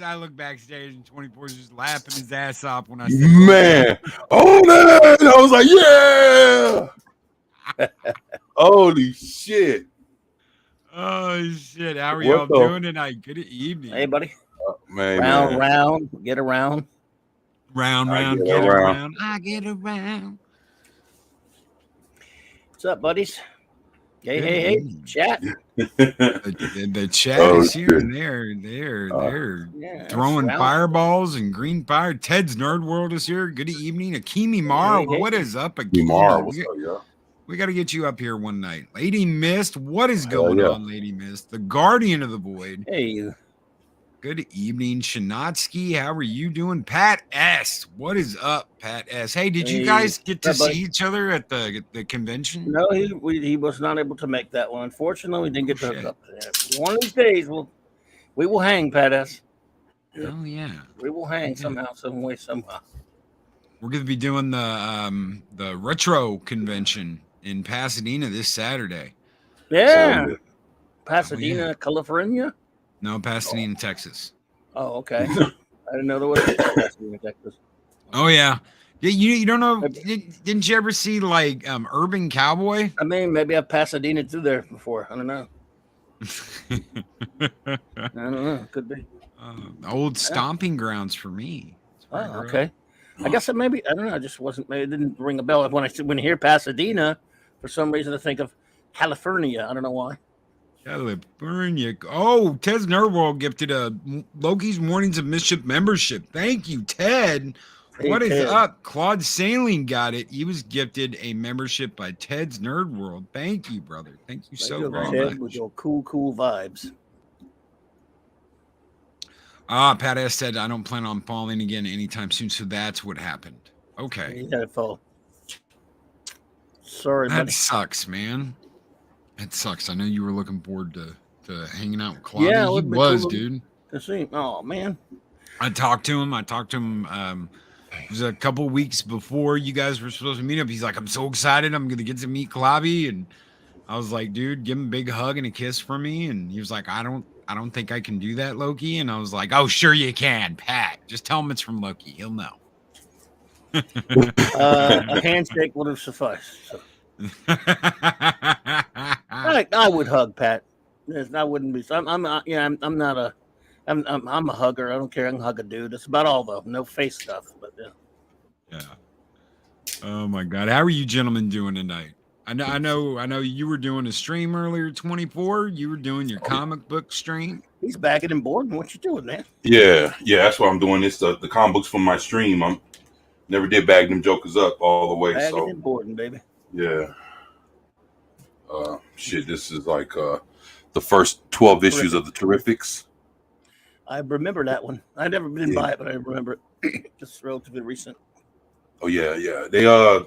I look backstage and 24 is just laughing his ass off when I said, Man, oh man, I was like, yeah. Holy shit. "Oh shit, how are What y'all the doing tonight? Good evening." Hey, buddy. man? Round, get around. Round, I round, get get around. around. I get around. What's up, buddies? Hey, Good hey, hey, evening. chat. The chat Oh, is here, shit. and they're Yeah, throwing round. fireballs and green fire. Ted's Nerd World is here. Good evening, Akimi Mara. Hey, hey. What is up, Tomorrow, Akimi? what's up, y'all? We got to get you up here one night, Lady Mist. What is Hell going yeah. on, Lady Mist? The Guardian of the Void. Hey, Good evening, Shanatsky. How are you doing? Pat S. What is up, Pat S? Hey, did you Hey, guys get to what's up, see buddy? each other at the convention? no, he was not able to make that one. Unfortunately, we didn't get to hook shit. up. One of these days, we will hang, Pat S. Oh yeah. We will hang Yeah. somehow, some way, somehow. We're going to be doing the retro convention in Pasadena this Saturday. Yeah, yeah. Pasadena, California. No, Pasadena, Texas. Oh, okay. I didn't know there was a Pasadena, Texas. Oh yeah. Yeah, you don't know? Didn't you ever see like Urban Cowboy? I mean, maybe I've Pasadena through there before. I don't know. I don't know. Could be. Old stomping grounds for me. Oh, okay. I guess it maybe I don't know. I just wasn't. Maybe it didn't ring a bell when I hear Pasadena. For some reason, I think of California. I don't know why. California. Oh, Ted's Nerd World gifted a Loki's Mornings of Mischief membership. Thank you, Ted. Hey, What is Ted. up? Claude Sailing got it. He was gifted a membership by Ted's Nerd World. Thank you, brother. Thank you so very Ted, much. with your cool vibes. Pat S said, I don't plan on falling again anytime soon. So that's what happened. Okay. You had to fall. Sorry, That buddy. sucks, man. It sucks. I know you were looking forward to hanging out with Claude. Yeah, it he would be was, cool dude. to see. Oh man. I talked to him. It was a couple weeks before you guys were supposed to meet up. He's like, I'm so excited. I'm gonna get to meet Clobby. And I was like, dude, give him a big hug and a kiss from me. And he was like, I don't think I can do that, Loki. And I was like, oh, sure you can, Pat. Just tell him it's from Loki. He'll know. A handshake would have sufficed. So. I would hug Pat. Yes, I wouldn't be. I'm not a. I'm a hugger. I don't care. I can hug a dude. That's about all though. No face stuff. But yeah. Oh my God. How are you gentlemen doing tonight? I know you were doing a stream earlier, 24. You were doing your comic book stream. He's bagging and boarding. What you doing, man? Yeah, that's why I'm doing this. The comic books from my stream. I'm never did bag them jokers up all the way. Bagging So and boarding, baby. yeah. Shit, this is like the first 12 issues of the Terrifics. I remember that one. I never did buy it, but I remember it. It's relatively recent. Oh yeah. They I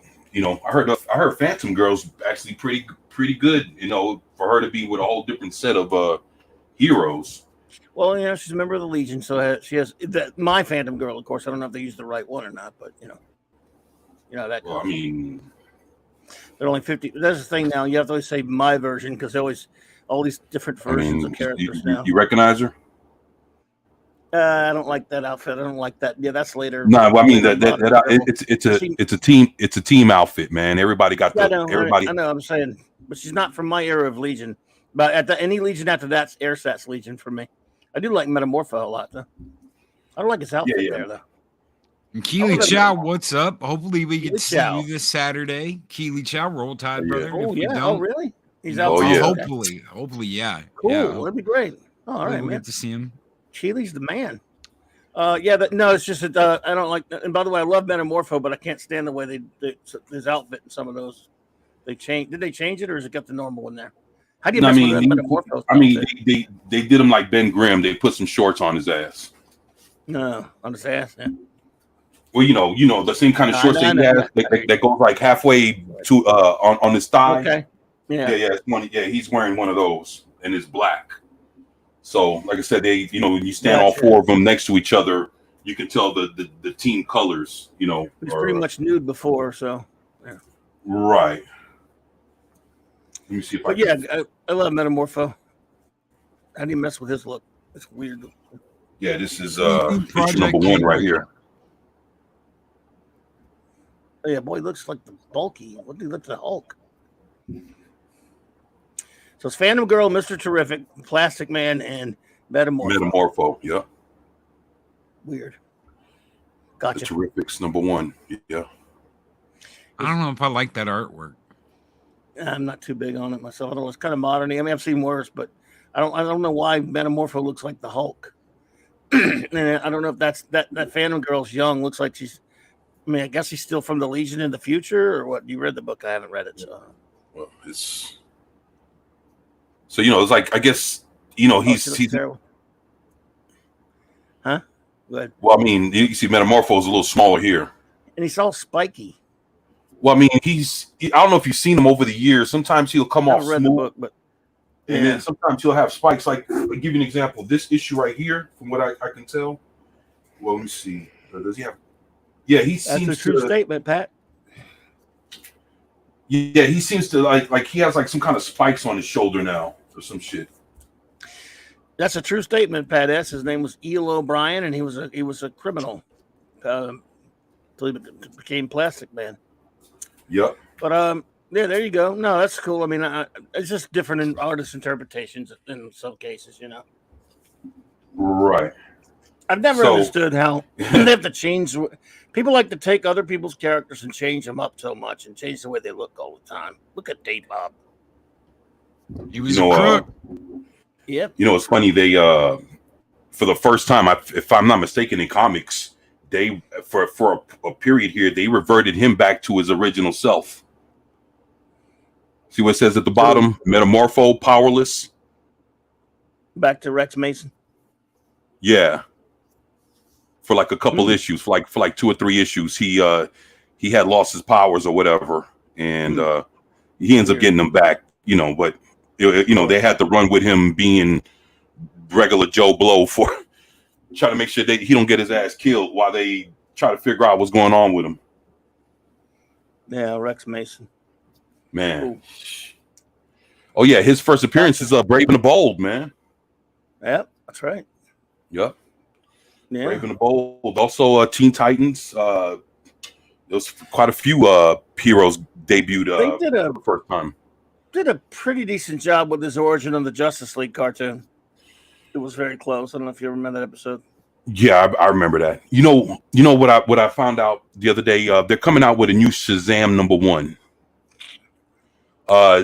heard Phantom Girl's actually pretty good, for her to be with a whole different set of heroes. Well, she's a member of the Legion, so she has my Phantom Girl. Of course, I don't know if they used the right one or not, but that. Well, I mean, they're only 50. That's the thing now. You have to always say my version because they always all these different versions of characters now. You recognize her? I don't like that outfit. I don't like that. Yeah, that's later. No, well, I mean it's a team outfit, man. Everybody got everybody. I know. I'm saying, but she's not from my era of Legion. But any Legion after that's Airsat's Legion for me. I do like Metamorpho a lot though. I don't like his outfit there though. And Keely Chow, what's up? Hopefully we get to see you this Saturday. Keely Chow, Roll Tide, brother. Oh yeah. Oh really? He's out. Oh yeah. Hopefully, yeah. Cool. Yeah, that'd be great. Oh, all right, we'll man. get to see him. Keely's the man. It's just that I don't like. And by the way, I love Metamorpho, but I can't stand the way his outfit and some of those. Did they change it, or has it got the normal one there? How do you mess with that Metamorpho? I mean, they did him like Ben Grimm. They put some shorts on his ass. No, on his ass. Yeah. Well, the same kind of shorts that goes like halfway to on his thigh. Okay. Yeah. He's wearing one of those, and it's black. So, like I said, when you stand all four of them next to each other, you can tell the team colors. He's pretty much nude before, so. Yeah. Right. Let me see if I love Metamorpho. How do you mess with his look? It's weird. Yeah, this is New issue project, number 1 can't right wait. here. Oh, yeah, boy, he looks like the bulky. What do he look like the Hulk? So it's Phantom Girl, Mr. Terrific, Plastic Man, and Metamorpho. Metamorpho, yeah. Weird. The Gotcha. Terrifics number 1. Yeah. I don't know if I like that artwork. I'm not too big on it myself. I don't know, it's kind of modern. I mean, I've seen worse, but I don't know why Metamorpho looks like the Hulk. And I don't know if that's that Phantom Girl's young. Looks like she's. I mean, I guess she's still from the Legion in the future, or what? You read the book? I haven't read it, so. Well, it's so it's like, I guess he's terrible. Huh? Go ahead. Well, I mean, you see, Metamorpho is a little smaller here, and he's all spiky. Well, I mean, I don't know if you've seen him over the years. Sometimes he'll come off read smooth, the book, but and then sometimes he'll have spikes. Like, I'll give you an example. This issue right here, from what I can tell. Well, let me see. Does he have? Yeah, he seems that's a true statement, Pat. Yeah, he seems to like he has like some kind of spikes on his shoulder now or some shit. That's a true statement, Pat S. His name was Eel O'Brien, and he was a criminal until he became Plastic Man. Yep. But yeah, there you go. No, that's cool. I mean, it's just different in artist interpretations in some cases, Right. I've never understood how they have to change. People like to take other people's characters and change them up so much and change the way they look all the time. Look at Dave Bob. He was a crook. Yep. It's funny. They for the first time, if I'm not mistaken, in comics, they for a period here, they reverted him back to his original self. See what it says at the bottom? Metamorpho, powerless. Back to Rex Mason. Yeah. For like a couple issues, for like 2 or 3 issues, he had lost his powers or whatever, and he ends up getting them back. But they had to run with him being regular Joe Blow for trying to make sure he don't get his ass killed while they try to figure out what's going on with him. Yeah, Rex Mason. Man. Cool. Oh yeah, his first appearance is Brave and the Bold, man. Yep, that's right. Yep. Yeah. Brave and the Bold. Also Teen Titans. There was quite a few heroes debuted they for the first time. Did a pretty decent job with his origin on the Justice League cartoon. It was very close. I don't know if you remember that episode. Yeah, I remember that. You know what I found out the other day? They're coming out with a new Shazam #1.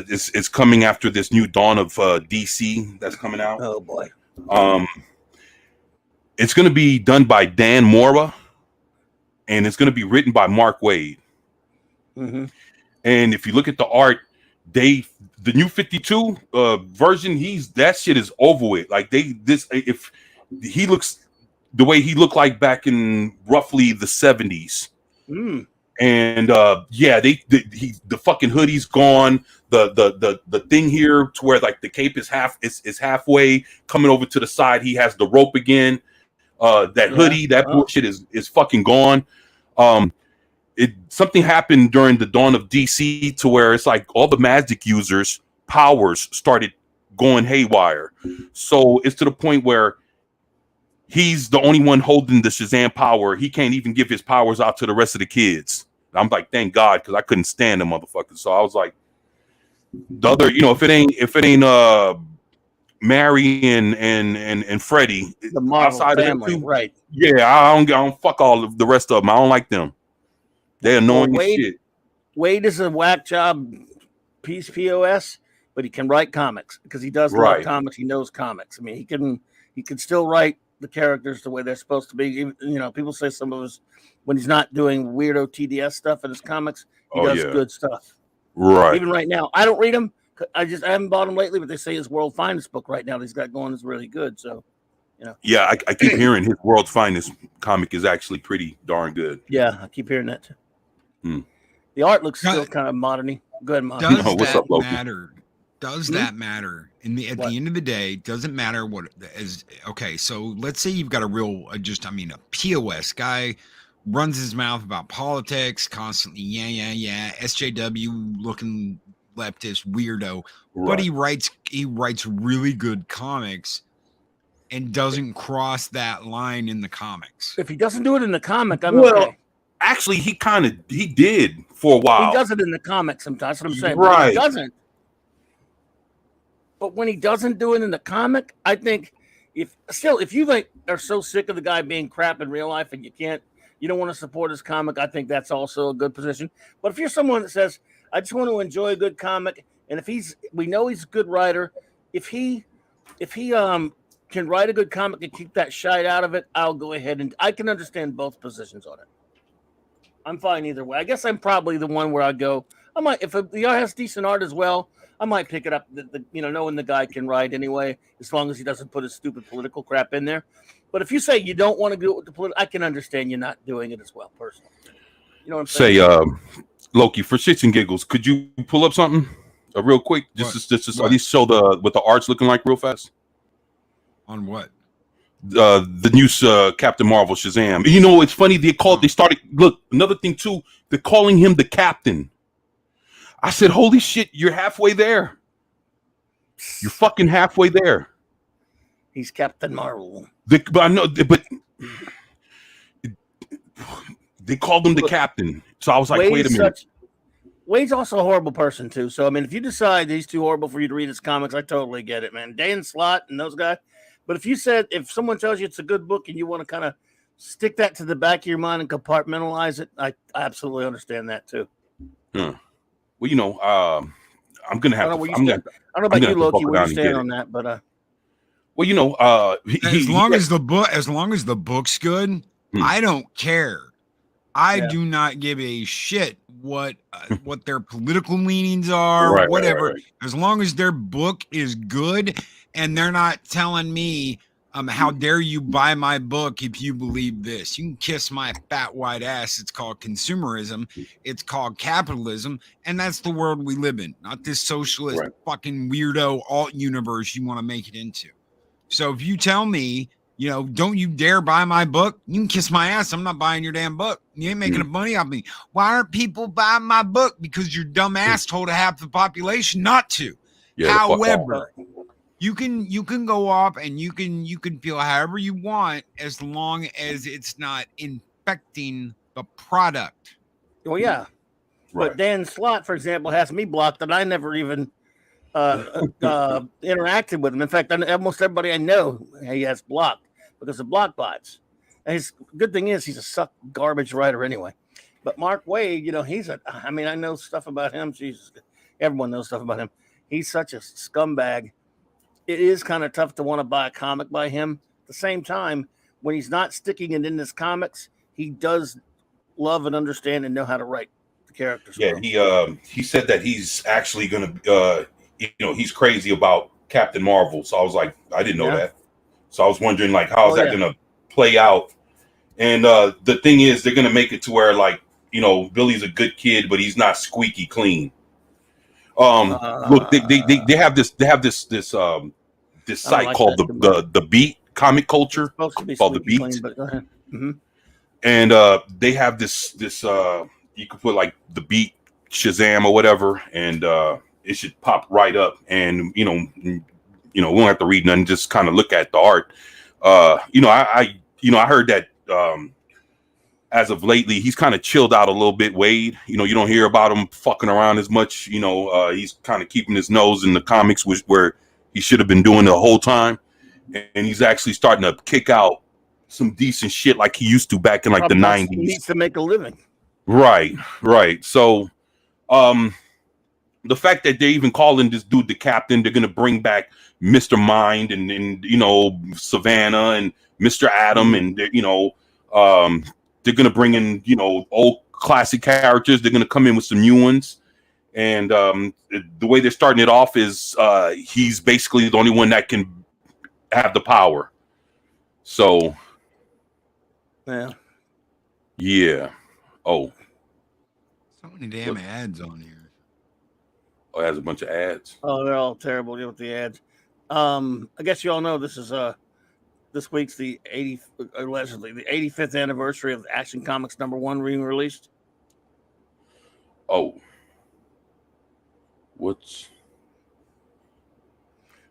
It's coming after this new Dawn of DC that's coming out. Oh boy. It's going to be done by Dan Mora, and it's going to be written by Mark Waid. Mm-hmm. And if you look at the art, the new 52 version, that shit is over with. Like if he looks the way he looked like back in roughly the 70s. And the fucking hoodie's gone. The thing here to where like the cape is halfway coming over to the side. He has the rope again. Hoodie, that bullshit is fucking gone. Something happened during the Dawn of DC to where it's like all the magic users' powers started going haywire. So it's to the point where he's the only one holding the Shazam power. He can't even give his powers out to the rest of the kids. I'm like, thank God, because I couldn't stand the motherfuckers. So I was like, the other, if it ain't Mary and Freddie, the Marvel outside family, of them, right? Yeah, I don't fuck all of the rest of them. I don't like them. They're annoying as shit. Wade is a whack job piece POS, but he can write comics because he does love comics. He knows comics. I mean, he can still write the characters the way they're supposed to be. Even, people say some of his, when he's not doing weirdo TDS stuff in his comics, he does good stuff. Right. Even right now, I don't read them. I haven't bought them lately, but they say his World Finest book right now that he's got going is really good. So, Yeah, I keep hearing his World's Finest comic is actually pretty darn good. Yeah, I keep hearing that too. The art looks still kind of modern-y. Go ahead, Modern. Does that matter? Does that matter? At the end of the day, doesn't matter what is okay. So let's say you've got a POS guy runs his mouth about politics constantly. Yeah. SJW looking leftist weirdo, but he writes really good comics. and doesn't cross that line in the comics. If he doesn't do it in the comic, I'm Well, okay. actually, he did for a while. He does it in the comic sometimes. That's what I'm saying. Right. But when he doesn't. But when he doesn't do it in the comic, I think if you like are so sick of the guy being crap in real life and you don't want to support his comic, I think that's also a good position. But if you're someone that says, I just want to enjoy a good comic, and we know he's a good writer, if he can write a good comic and keep that shite out of it, I'll go ahead and I can understand both positions on it. I'm fine either way. I guess I'm probably the one where I go. I might, if the art has decent art as well, I might pick it up. Knowing the guy can write anyway, as long as he doesn't put his stupid political crap in there. But if you say you don't want to do it with the political, I can understand you not doing it as well, personally. You know what I'm saying? Say, Loki, for shits and giggles, could you pull up something real quick? Just at least show what the art's looking like real fast. On what? The new Captain Marvel Shazam. You know, it's funny. They started. Look, another thing too. They're calling him the Captain. I said, "Holy shit! You're halfway there. You're fucking halfway there." He's Captain Marvel. But I know, but they called him the Captain. So I was like, "Wait a minute." Wade's also a horrible person too. So I mean, if you decide he's too horrible for you to read his comics, I totally get it, man. Dan Slott and those guys. But if someone tells you it's a good book and you want to kind of stick that to the back of your mind and compartmentalize it, I absolutely understand that too. Well, I'm gonna have. I don't know about you, Loki, where you stand on that, but well, as long as the book's good, I don't care. I do not give a shit what their political leanings are, whatever. Right. As long as their book is good and they're not telling me, how dare you buy my book if you believe this? You can kiss my fat white ass. It's called consumerism. It's called capitalism. And that's the world we live in, not this socialist fucking weirdo alt universe you want to make it into. So if you tell me, don't you dare buy my book, you can kiss my ass. I'm not buying your damn book. You ain't making money off me. Why aren't people buying my book? Because your dumb ass told half the population not to. Yeah, however, you can go off and you can feel however you want as long as it's not infecting the product. Well, yeah. Right. But Dan Slott, for example, has me blocked, and I never even interacted with him. In fact, almost everybody I know he has blocked because of block bots. And his good thing is he's a garbage writer anyway. But Mark Waid, I know stuff about him. Jesus, everyone knows stuff about him. He's such a scumbag. It is kind of tough to want to buy a comic by him. At the same time, when he's not sticking it in his comics, he does love and understand and know how to write the characters. Yeah, he said that he's actually going to, he's crazy about Captain Marvel. So I was like, I didn't know that. So I was wondering, like, how is that going to play out? And the thing is, they're going to make it to where, like, Billy's a good kid, but he's not squeaky clean. Look, they have this site called the Beat Comic Culture called the Beat, and they have this you can put like the Beat Shazam or whatever, and it should pop right up, and we don't have to read nothing, just kind of look at the art. I heard that as of lately, he's kind of chilled out a little bit, Wade. You don't hear about him fucking around as much. He's kind of keeping his nose in the comics, where he should have been doing the whole time. And he's actually starting to kick out some decent shit like he used to back in like the 90s. He needs to make a living. Right. So the fact that they're even calling this dude the Captain, they're going to bring back Mr. Mind and Savannah and Mr. Atom and, they're going to bring in, old classic characters. They're going to come in with some new ones. And the way they're starting it off is he's basically the only one that can have the power. So. Yeah. Oh. So many damn ads on here. Oh, it has a bunch of ads. Oh, they're all terrible with the ads. I guess you all know this is this week's allegedly the 85th anniversary of Action Comics #1 being released. Oh, what's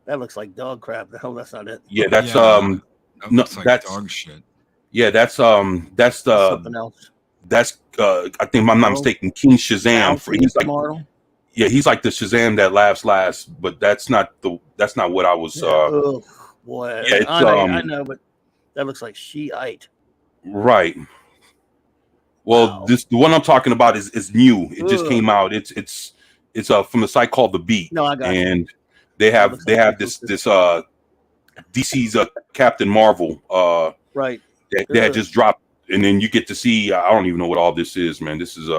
That looks like dog crap. The hell, that's not it. Yeah, that's that no, looks like that's dog shit. yeah, that's That's something else. that's I think I'm not mistaken, King Shazam. He's like tomorrow. yeah, he's like the Shazam that laughs last, but that's not what I was. Yeah. Oh boy, Yeah, it's, I know, but that looks like Shiite. Right. Well, Wow. the one I'm talking about is new. It just Ugh. came out. It's from a site called The Beat. No, I got you. And they have this DC's Captain Marvel right. they had just dropped, and then you get to see. I don't even know what all this is, man. This is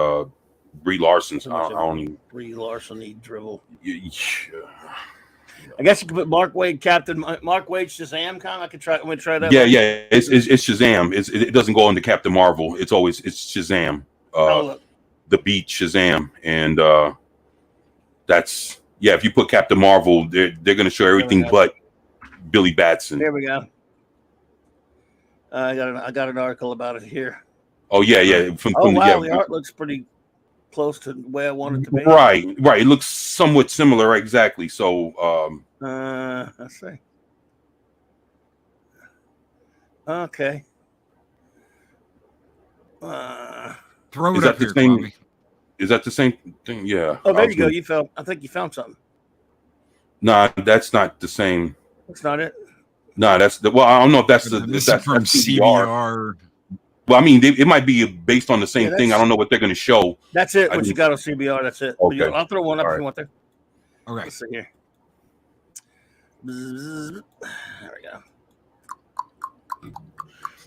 Brie Larson's. I don't even. Brie Larson dribble. Yeah. I guess you could put Mark Waid Shazam kind. I could try. I'm gonna try that. Yeah, yeah. It's Shazam. It doesn't go into Captain Marvel. It's Shazam. The Beat Shazam, and that's if you put Captain Marvel, they're gonna show everything but Billy Batson. There we go. I got an article about it here. Oh yeah. The art looks pretty close to the way I want it to be. Right. It looks somewhat similar, exactly. So let's see. Okay. Throw it up here, Bobby. Is that the same thing? Yeah. Oh, there you go. I think you found something. Nah, that's not the same. That's not it. No, that's the. Well, I don't know if that's from that's CBR. Well, I mean, it might be based on the same thing. I don't know what they're going to show. That's it. What you got on CBR? That's it. Okay. I'll throw one up if you want there. Okay. Let's see here. There we go.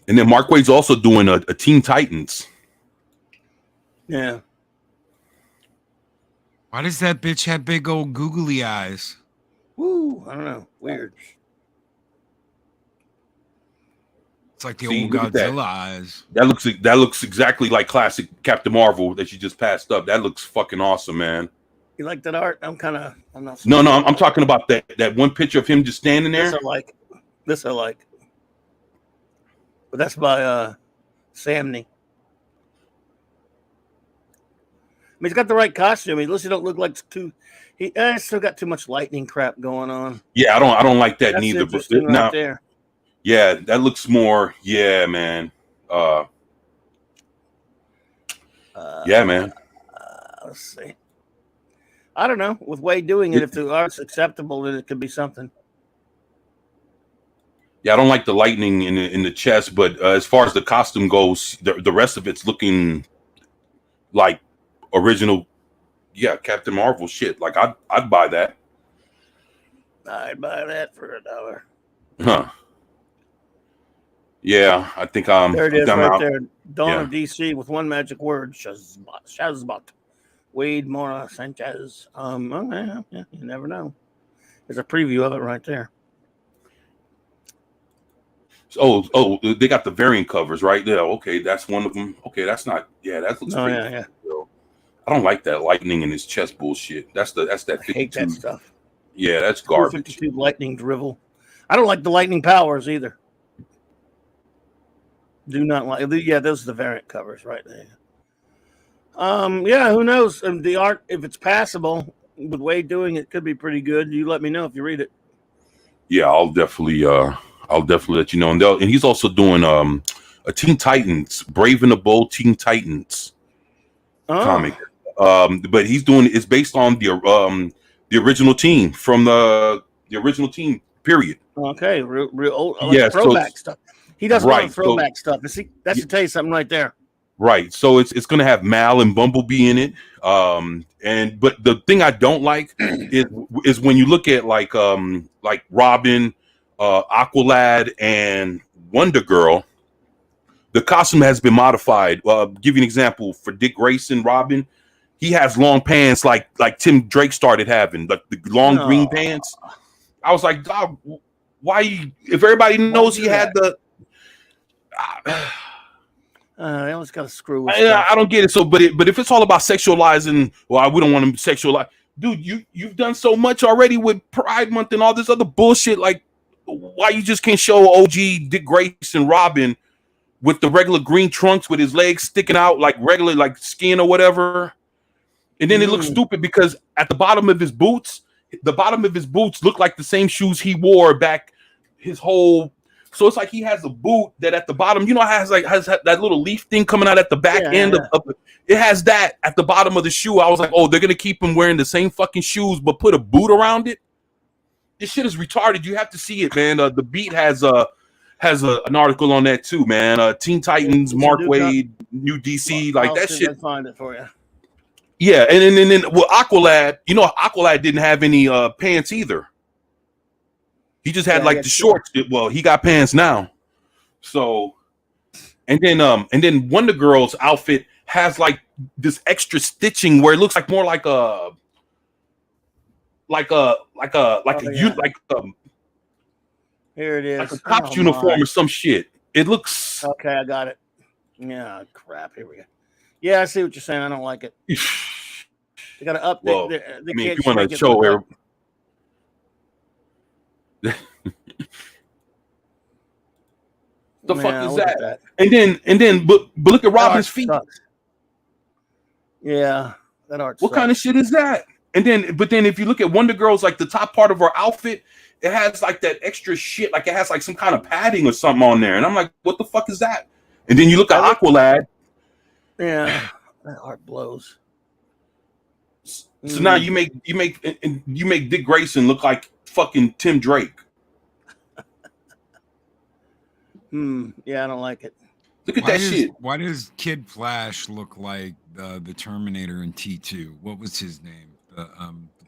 And then Mark Waid's also doing a Teen Titans. Yeah. Why does that bitch have big old googly eyes? Woo! I don't know. Weird. It's like the old Godzilla eyes. That looks exactly like classic Captain Marvel that you just passed up. That looks fucking awesome, man. You like that art? I'm not. No, I'm talking about that one picture of him just standing there. This I like. But that's by Samney. I mean, he's got the right costume. He looks. He don't look like too. He still got too much lightning crap going on. Yeah, I don't like that that's neither. But right there. Yeah, that looks more. Yeah, man. Yeah, man. Let's see. I don't know. With Waid doing it, if the art's acceptable, then it could be something. Yeah, I don't like the lightning in the chest, but as far as the costume goes, the rest of it's looking like original. Yeah, Captain Marvel shit. Like I'd buy that. I'd buy that for $1. Huh. Yeah, I think there it is, right out. there. Dawn of DC with one magic word: Shazbot. Waid Mora Sanchez. Okay, yeah, you never know. There's a preview of it right there. Oh, they got the variant covers right there. Okay, that's one of them. Okay, that's not. Yeah, that looks. Oh yeah. I don't like that lightning in his chest bullshit. That's that 52. I hate that stuff. Yeah, that's garbage. 52 lightning drivel. I don't like the lightning powers either. Do not like. Yeah, those are the variant covers right there. Yeah, who knows? The art, if it's passable, with Waid doing it, could be pretty good. You let me know if you read it. Yeah, I'll definitely let you know. And he's also doing a Teen Titans, Brave and the Bold Teen Titans comic. But he's doing it's based on the original team from the original team period. Okay, real old, like throwback stuff. He does a lot of throwback stuff. That should tell you something right there. Right. So it's going to have Mal and Bumblebee in it. But the thing I don't like is when you look at like Robin, Aqualad, and Wonder Girl, the costume has been modified. Give you an example for Dick Grayson, Robin. He has long pants like Tim Drake started having, like the long green pants. I was like, dog, why? If everybody knows he had the. They always got to screw with I don't get it. So, but if it's all about sexualizing, well, we don't want to sexualize. Dude, you've done so much already with Pride Month and all this other bullshit. Like, why you just can't show OG Dick Grayson Robin with the regular green trunks with his legs sticking out like regular, like skin or whatever? And then it looks stupid because at the bottom of his boots, the bottom of his boots look like the same shoes he wore back his whole. So it's like he has a boot that at the bottom, has that little leaf thing coming out at the back end of it has that at the bottom of the shoe. I was like, oh, they're gonna keep him wearing the same fucking shoes, but put a boot around it. This shit is retarded. You have to see it, man. The Beat has an article on that too, man. Teen Titans, Mark Waid, new DC, like that shit. I'll find it for you. Yeah, and then Aqualad, Aqualad didn't have any pants either. He just had the shorts. Well, he got pants now. So, and then Wonder Girl's outfit has like this extra stitching where it looks like more like a here it is, like a cop's uniform or some shit. It looks okay. I got it. Yeah, crap. Here we go. Yeah, I see what you're saying. I don't like it. They got to update. Well, if you want to show where. The fuck is that? And then, but look at Robin's feet. Sucks. Yeah, that art. What kind of shit is that? And then, if you look at Wonder Girl's, like the top part of her outfit, it has like that extra shit, like it has like some kind of padding or something on there, and I'm like, what the fuck is that? And then you look at Aqualad. Yeah, that art blows. So now you make Dick Grayson look like fucking Tim Drake. Yeah, I don't like it. Look at that shit. Why does Kid Flash look like the Terminator in T2? What was his name? The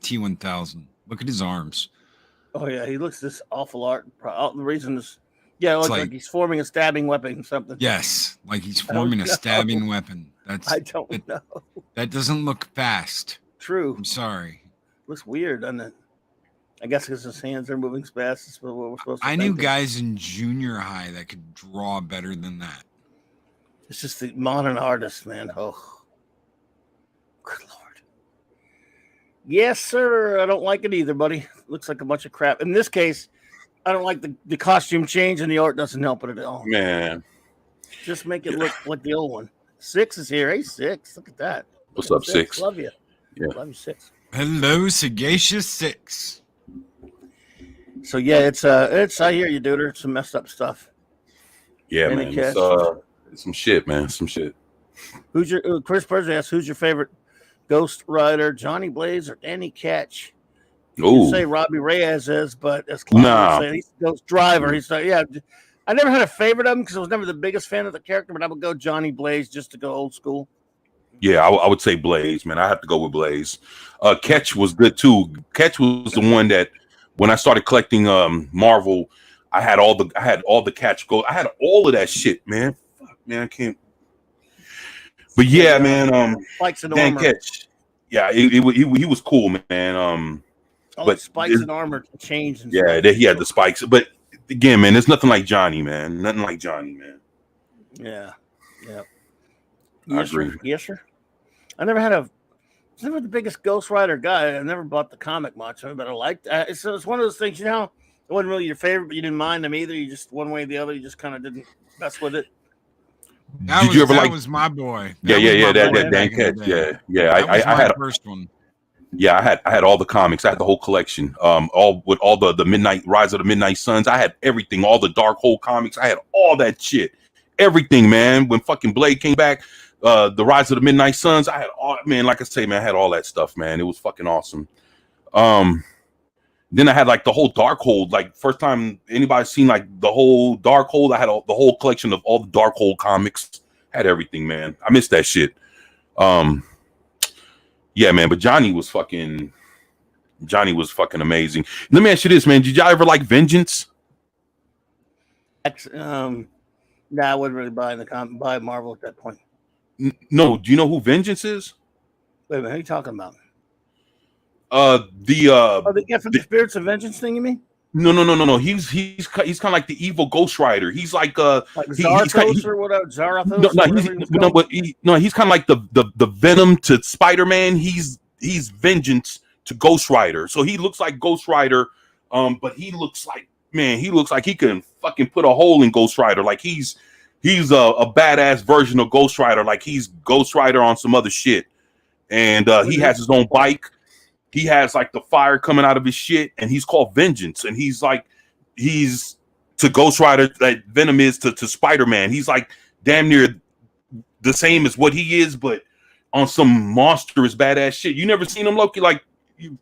T-1000. Look at his arms. Oh yeah, he looks this awful art. The reason is, it looks like he's forming a stabbing weapon or something. Yes, like he's forming a stabbing weapon. I don't know. That doesn't look fast. True. I'm sorry. Looks weird, doesn't it? I guess because his hands are moving fast. That's what we're supposed to I knew guys in junior high that could draw better than that. It's just the modern artist, man. Oh, good Lord. Yes, sir. I don't like it either, buddy. Looks like a bunch of crap. In this case, I don't like the costume change, and the art doesn't help it at all. Man. Just make it look like the old one. 6 is here. Hey, 6. Look at that. What's up, 6? Love you. Yeah. Love you, 6. Hello, Sagacious 6. So yeah, it's I hear you, dude. It's some messed up stuff. Yeah, man. It's some shit, man. Some shit. Who's your Chris Percy asks, who's your favorite Ghost Rider, Johnny Blaze or Danny Ketch? You say Robbie Reyes is, but as Clobberin said, he's Ghost Driver. He's I never had a favorite of him because I was never the biggest fan of the character, but I would go Johnny Blaze just to go old school. Yeah, I would say Blaze, man. I have to go with Blaze. Ketch was good too. Ketch was the one that when I started collecting Marvel, I had all the Catch Go. I had all of that shit, man. Fuck, man, I can't. But yeah, man. Spikes and Dan armor. Ketch. Yeah, he was cool, man. But spikes and armor changed. And he had the spikes. But again, man, there's nothing like Johnny, man. Nothing like Johnny, man. Yeah. Yeah. I agree. Yes, sir. I was never the biggest Ghost Rider guy. I never bought the comic much, but I liked it. It's one of those things, it wasn't really your favorite, but you didn't mind them either. You just one way or the other, you just kind of didn't mess with it. That was my boy. That Dan Ketch. Yeah. I had first one. Yeah, I had all the comics. I had the whole collection. All the Midnight Rise of the Midnight Suns. I had everything. All the Darkhold comics. I had all that shit. Everything, man. When fucking Blade came back, the Rise of the Midnight Suns. I had all, man. Like I say, man, I had all that stuff, man. It was fucking awesome. Then I had like the whole Darkhold. Like first time anybody seen like the whole Darkhold. I had the whole collection of all the Darkhold comics. Had everything, man. I missed that shit. Yeah, man. But Johnny was fucking amazing. Let me ask you this, man. Did y'all ever like Vengeance? Nah, I wouldn't really buy Marvel at that point. No. Do you know who Vengeance is? Wait a minute. Who are you talking about? The gift from the Spirits of Vengeance thing, you mean? No. He's kind of like the evil Ghost Rider. He's like Zarthos or whatever. Zarathos. He's kind of like the Venom to Spider-Man. He's Vengeance to Ghost Rider. So he looks like Ghost Rider, but he looks like he can fucking put a hole in Ghost Rider. Like he's a badass version of Ghost Rider. Like he's Ghost Rider on some other shit. And he has his own bike. he has like the fire coming out of his shit, and he's called Vengeance, and he's to Ghost Rider that Venom is to Spider-Man. He's like damn near the same as what he is, but on some monstrous badass shit. You never seen him, Loki? Like you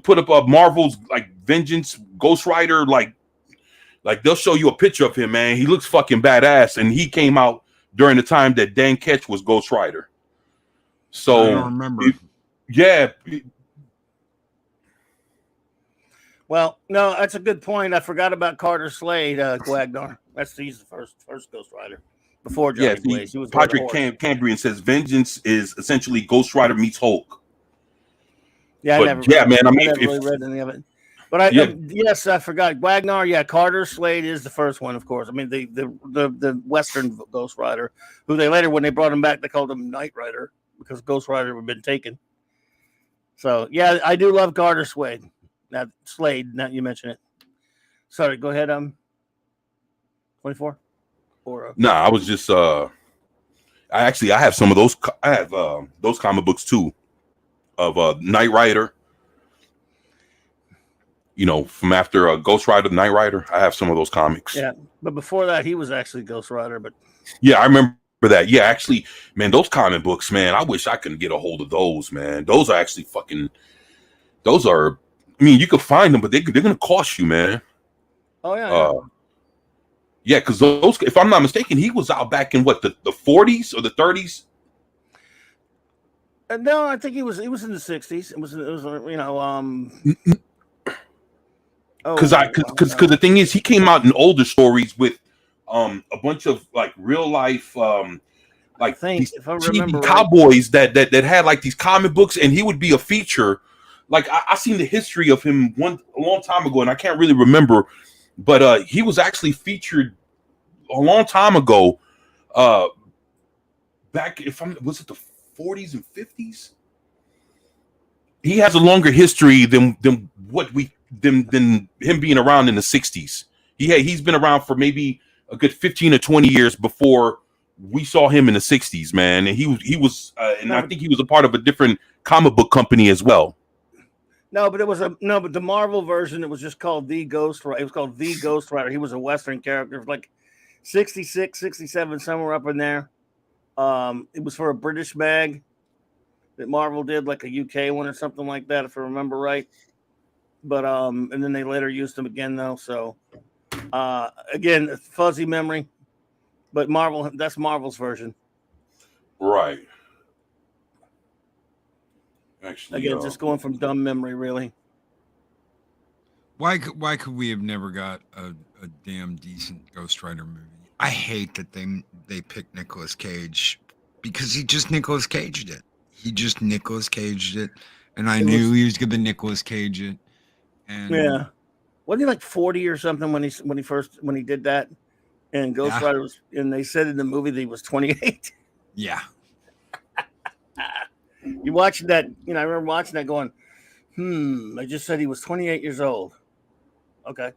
put up a Marvel's like Vengeance Ghost Rider, like they'll show you a picture of him, man. He looks fucking badass, and he came out during the time that Dan Ketch was Ghost Rider. So I don't remember. Yeah. Well, no, that's a good point. I forgot about Carter Slade, Guagnar. He's the first Ghost Rider before Johnny Blaze. He was Patrick Cambrian says Vengeance is essentially Ghost Rider meets Hulk. Yeah, I never really read any of it. But yes, I forgot Guagnar. Yeah, Carter Slade is the first one, of course. I mean, the Western Ghost Rider, who they later, when they brought him back, they called him Knight Rider because Ghost Rider had been taken. So yeah, I do love Carter Slade. Now you mention it. Sorry, go ahead. 24. Or no, I was just I have some of those. I have those comic books too, of Knight Rider. You know, from after Ghost Rider, Knight Rider, I have some of those comics. Yeah, but before that, he was actually Ghost Rider. But yeah, I remember that. Yeah, actually, man, those comic books, man, I wish I could get a hold of those, man. Those are actually fucking. Those are. I mean, you could find them, but they're gonna cost you, man. Oh yeah. Yeah, because those, if I'm not mistaken, he was out back in what the 40s or the 30s. No, I think he was in the 60s. It was you know because the thing is, he came out in older stories with a bunch of like real life like these TV cowboys that had like these comic books, and he would be a feature. Like I seen the history of him a long time ago, and I can't really remember, but he was actually featured a long time ago. Back was it the 40s and 50s? He has a longer history than him being around in the 60s. He's been around for maybe a good 15 or 20 years before we saw him in the 60s, man. And he was I think he was a part of a different comic book company as well. No, but but the Marvel version, it was just called The Ghost Rider. It was called The Ghost Rider. He was a Western character, like 66, 67, somewhere up in there. It was for a British mag that Marvel did, like a UK one or something like that, if I remember right. But and then they later used them again, though. So again, fuzzy memory. But that's Marvel's version. Right. Actually, again, just going from dumb memory, really. Why could we have never got a damn decent Ghost Rider movie? I hate that they picked Nicolas Cage because he just Nicolas Caged it. He just Nicolas Caged it, and I knew he was gonna Nicolas Cage it. And yeah, wasn't he like 40 or something when he did that? And Ghost Rider was, and they said in the movie that he was 28. Yeah. You watching that? I remember watching that, going, I just said he was 28 years old. Okay.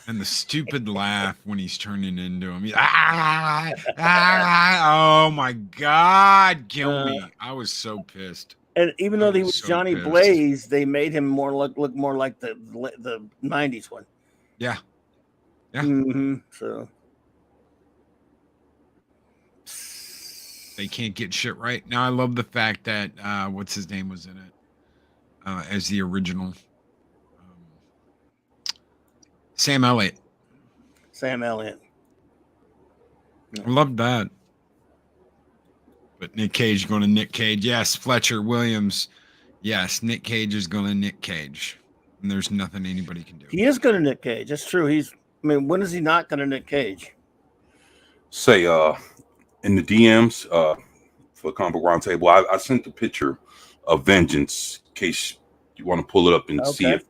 And the stupid laugh when he's turning into him. Oh my God, kill me! I was so pissed. And even though he was so Johnny pissed. Blaze, they made him look more like the 90s one. Yeah. Yeah. Mm-hmm. So they can't get shit right. Now I love the fact that what's his name was in it as the original. Sam Elliott. I love that. But Nick Cage going to Nick Cage. Yes, Fletcher Williams. Yes, Nick Cage is going to Nick Cage. And there's nothing anybody can do. He is going to Nick Cage. That's true. When is he not going to Nick Cage? Say, in the DMs for Comic Roundtable, I sent a picture of Vengeance in case you want to pull it up and see it.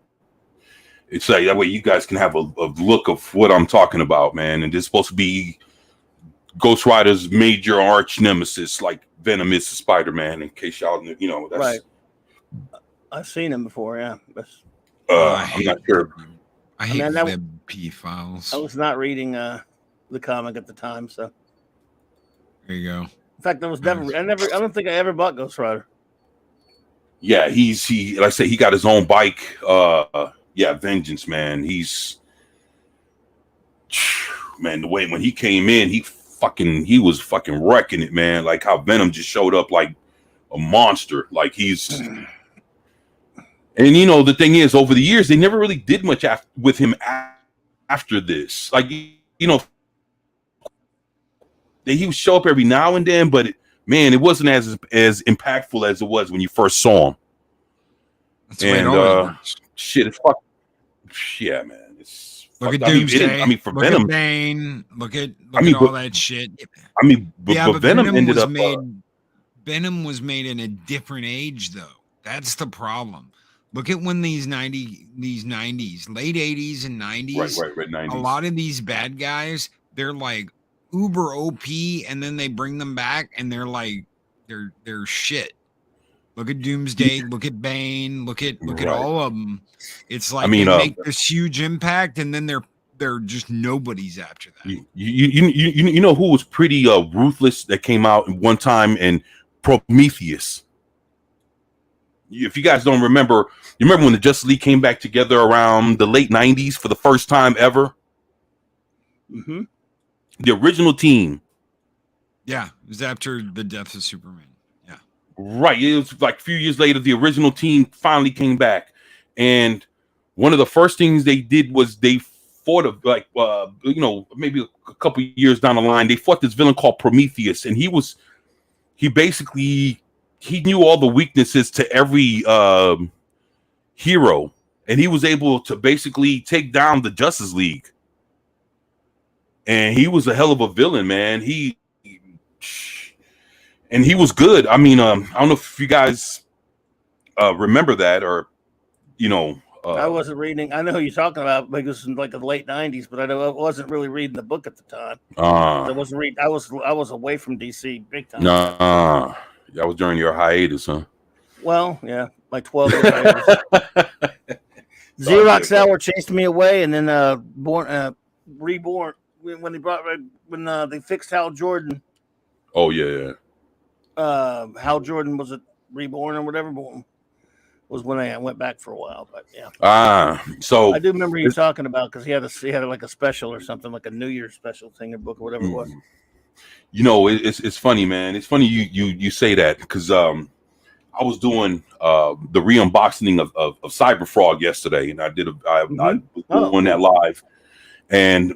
It's like that way you guys can have a look of what I'm talking about, man. And this is supposed to be Ghost Rider's major arch nemesis, like Venom is to Spider-Man. In case y'all, that's right. I've seen him before, yeah. I'm not sure. I hate WebP files. I was not reading the comic at the time, so there you go. In fact, I don't think I ever bought Ghost Rider. Yeah, he like I say, he got his own bike. Yeah, Vengeance, man. He's man, the way when he came in, he was fucking wrecking it, man. Like how Venom just showed up like a monster. Like he's and you know the thing is, over the years they never really did much with him after this. Like you know, he would show up every now and then, but man, it wasn't as impactful as it was when you first saw him. That's the way it always works. Shit, it's fuck. Yeah, man. It's look at Doomsday. I mean, for look Venom, at Bane. Look at all that shit. I mean, but Venom ended up. Venom was made in a different age, though. That's the problem. Look at when these 90s, late 80s and 90s, right, 90s. A lot of these bad guys, they're like uber OP, and then they bring them back, and they're like, they're shit. Look at Doomsday. Look at Bane. Look at all of them. It's like they make this huge impact, and then they're just nobodies after that. You know who was pretty ruthless that came out one time, and Prometheus. If you guys don't remember, you remember when the Justice League came back together around the late 90s for the first time ever? Mm-hmm. The original team. Yeah, it was after the death of Superman. Yeah. Right. It was like a few years later, the original team finally came back. And one of the first things they did was they fought, maybe a couple years down the line, they fought this villain called Prometheus. And he basically knew all the weaknesses to every hero, and he was able to basically take down the Justice League. And he was a hell of a villain, man. He was good. I mean, I don't know if you guys remember that, or I wasn't reading. I know who you're talking about because in like the late 90s, but I wasn't really reading the book at the time. I wasn't reading. I was away from DC big time. That was during your hiatus, huh? Well, yeah, like 12 years hiatus. Xerox Hour chased me away, and then Reborn when they fixed Hal Jordan. Oh yeah. Hal Jordan was it Reborn or whatever was when I went back for a while, but yeah. So I do remember you talking about because he had like a special or something, like a New Year's special thing or book or whatever it was. You know, it's funny, man. It's funny you say that because I was doing the re-unboxing of Cyber Frog yesterday, and I was doing that live, and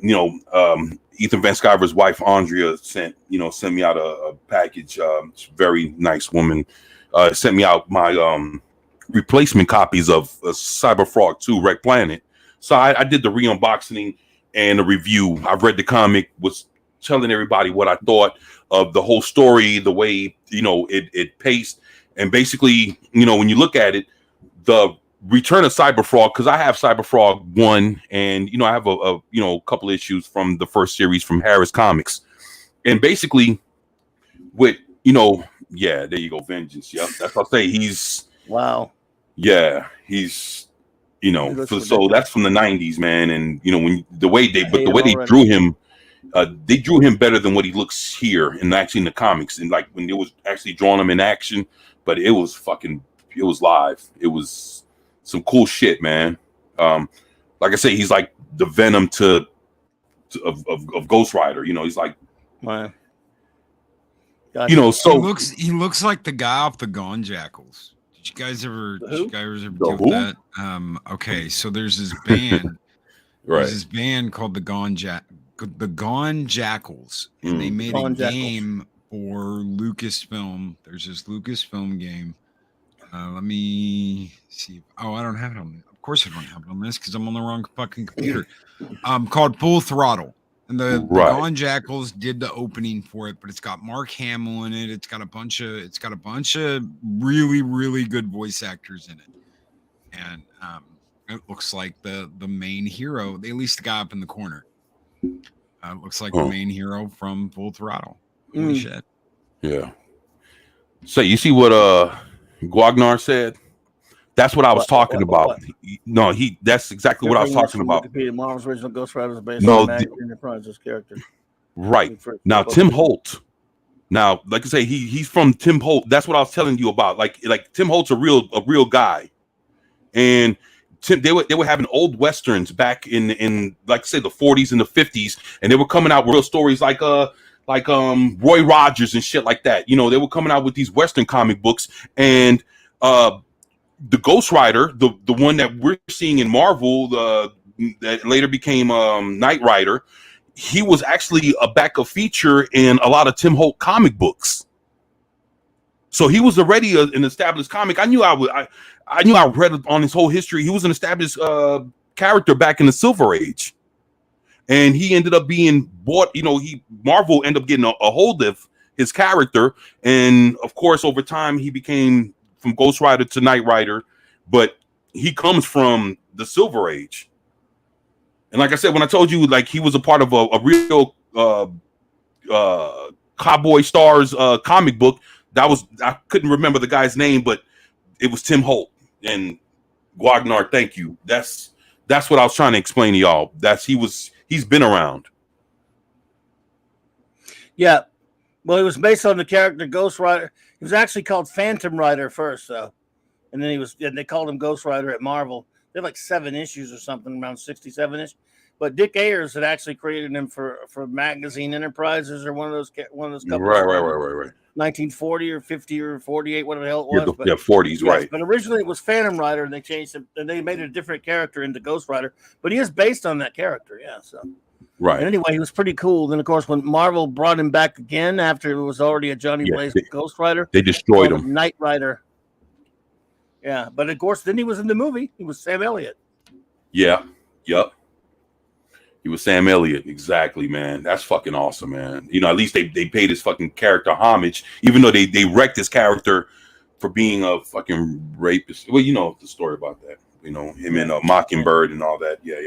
Ethan Van Sciver's wife Andrea sent me out a package. She's a very nice woman. Sent me out my replacement copies of Cyber Frog 2 Wreck Planet. So I did the re-unboxing and the review. I've read the comic, was telling everybody what I thought of the whole story, the way it paced, and basically when you look at it, the return of Cyber Frog, because I have Cyber Frog 1, and I have a couple issues from the first series from Harris Comics, and basically with there you go, Vengeance. Yep, that's what I'll say. He's yeah, he's so that's from the 90s, man, and when the way they drew him. They drew him better than what he looks here and actually in the comics, and like when they was actually drawing him in action, but it was live. It was some cool shit, man. Like I say, he's like the Venom of Ghost Rider. He's like, wow. So he looks like the guy off the Gone Jackals. Did you guys ever deal with that? Okay, so there's this band. Right. There's this band called the Gone Jackals, and they made a game for Lucasfilm. There's this Lucasfilm game. Let me see. Oh, I don't have it on. Of course, I don't have it on this because I'm on the wrong fucking computer. Called Full Throttle, and the Gone Jackals did the opening for it, but it's got Mark Hamill in it. It's got a bunch of really, really good voice actors in it, and it looks like the main hero, at least the guy up in the corner. Looks like the main hero from Full Throttle. Holy shit. Yeah. So you see what Guagnar said? That's what I was talking about. What? No, that's exactly what I was talking about. Wikipedia, Marvel's original Ghost Rider is based on Enterprise's character. Right. Now Tim Holt Now, like I say, he's from Tim Holt. That's what I was telling you about. Like Tim Holt's a real guy, and they were having old westerns back in like I say the 40s and the 50s, and they were coming out with real stories like Roy Rogers and shit like that. You know, they were coming out with these western comic books, and the Ghost Rider, the one that we're seeing in Marvel, that later became Knight Rider, he was actually a backup feature in a lot of Tim Holt comic books. So he was already an established comic. I knew I read on his whole history. He was an established character back in the Silver Age, and he ended up being bought. You know, Marvel ended up getting a hold of his character, and of course, over time, he became from Ghost Rider to Knight Rider. But he comes from the Silver Age, and like I said, when I told you, like he was a part of a real Cowboy Stars comic book. I couldn't remember the guy's name, but it was Tim Holt and Guagnar. Thank you. That's what I was trying to explain to y'all. He's been around. Yeah. Well, it was based on the character Ghost Rider. He was actually called Phantom Rider first, though. And then they called him Ghost Rider at Marvel. They had like 7 issues or something, around 67-ish. But Dick Ayers had actually created him for Magazine Enterprises or one of those companies. Right. 1940 or 50 or 48, whatever the hell it was. Yeah, 40s, yes, right. But originally it was Phantom Rider, and they changed him, and they made a different character into Ghost Rider. But he is based on that character, yeah. So right. And anyway, he was pretty cool. Then, of course, when Marvel brought him back again after it was already a Johnny Blaze Ghost Rider, they destroyed him. Knight Rider. Yeah, but of course, then he was in the movie. He was Sam Elliott. Yeah. Yep. He was Sam Elliott, exactly, man. That's fucking awesome, man. You know, at least they paid his fucking character homage, even though they wrecked his character for being a fucking rapist. Well, you know the story about that. You know, him and Mockingbird and all that. Yeah.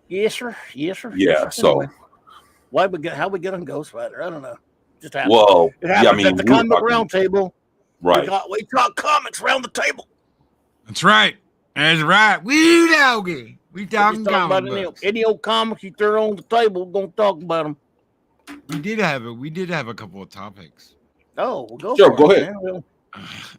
Yes, sir. Yeah. So, anyway, how we get on Ghost Rider? I don't know. Just happened. Well, it happened at the comic round table. Right. We talk comics around the table. That's right. We doggy. We talking about books. any old comics you throw on the table, we're gonna talk about them. We did have a couple of topics. Oh, we'll go. Sure, go ahead.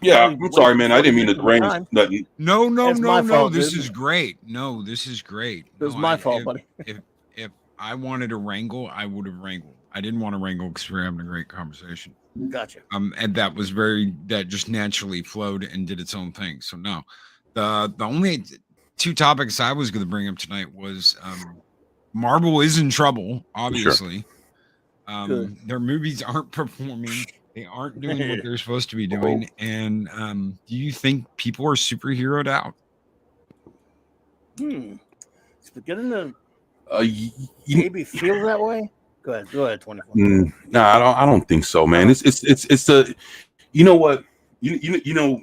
Yeah, I'm sorry, man. I didn't mean to bring nothing. No. This is great. No, this is great. It was my fault, buddy. If I wanted to wrangle, I would have wrangled. I didn't want to wrangle because we're having a great conversation. Gotcha. And that just naturally flowed and did its own thing. So no, the only 2 topics I was going to bring up tonight was Marvel is in trouble, obviously. Sure. Their movies aren't performing. They aren't doing what they're supposed to be doing. And do you think people are superheroed out? It's beginning to maybe feel that way. Go ahead, 24. No, I don't think so, man. It's the, you know what, you know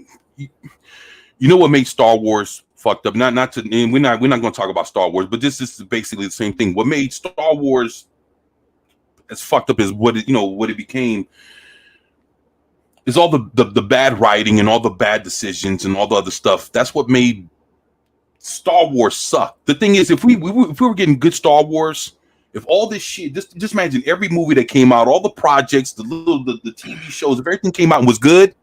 what made Star Wars fucked up. Not to, and we're not going to talk about Star Wars, but this is basically the same thing. What made Star Wars as fucked up is what it became is all the bad writing and all the bad decisions and all the other stuff. That's what made Star Wars suck. The thing is, if we were getting good Star Wars, if all this shit, just imagine every movie that came out, all the projects, the TV shows, if everything came out and was good,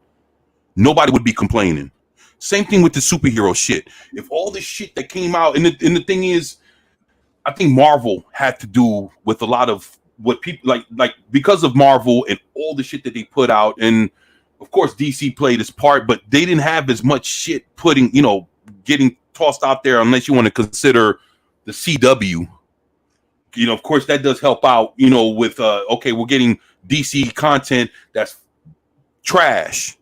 nobody would be complaining. Same thing with the superhero shit. If all this shit that came out, and the thing is, I think Marvel had to do with a lot of what people like because of Marvel and all the shit that they put out, and of course DC played its part, but they didn't have as much shit getting tossed out there unless you want to consider the CW. Of course that does help out, with we're getting DC content that's trash.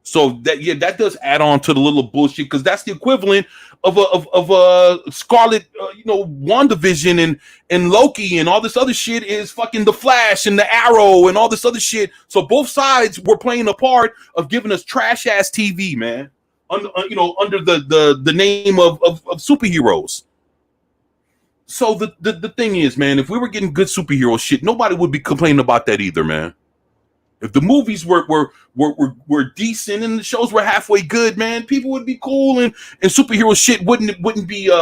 So that does add on to the little bullshit, because that's the equivalent of a Scarlet, WandaVision and Loki and all this other shit is fucking the Flash and the Arrow and all this other shit. So both sides were playing a part of giving us trash ass TV, man. Under the name of superheroes. So the thing is, man, if we were getting good superhero shit, nobody would be complaining about that either, man. If the movies were decent and the shows were halfway good, man, people would be cool, and superhero shit wouldn't be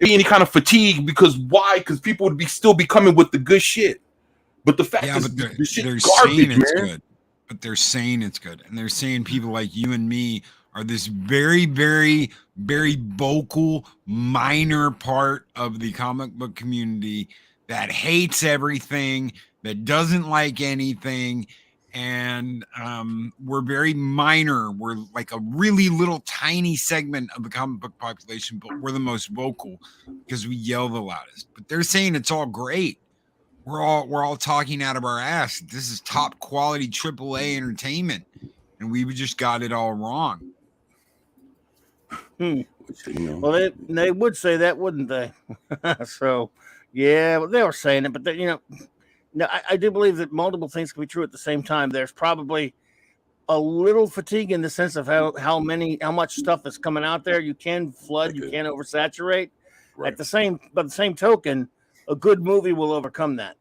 any kind of fatigue. Because why? Because people would still be coming with the good shit. But the fact Yeah, is, but the shit they're garbage, saying it's man. good. But they're saying it's good. And they're saying people like you and me are this very, very, very vocal, minor part of the comic book community that hates everything, that doesn't like anything. And we're very minor. We're like a really little tiny segment of the comic book population, but we're the most vocal because we yell the loudest. But they're saying it's all great. We're all talking out of our ass. This is top quality AAA entertainment, and we just got it all wrong. Well, they would say that, wouldn't they? So, yeah, well, they were saying it, but no, I do believe that multiple things can be true at the same time. There's probably a little fatigue in the sense of how much stuff is coming out there. You can flood, you can oversaturate. Right. By the same token, a good movie will overcome that.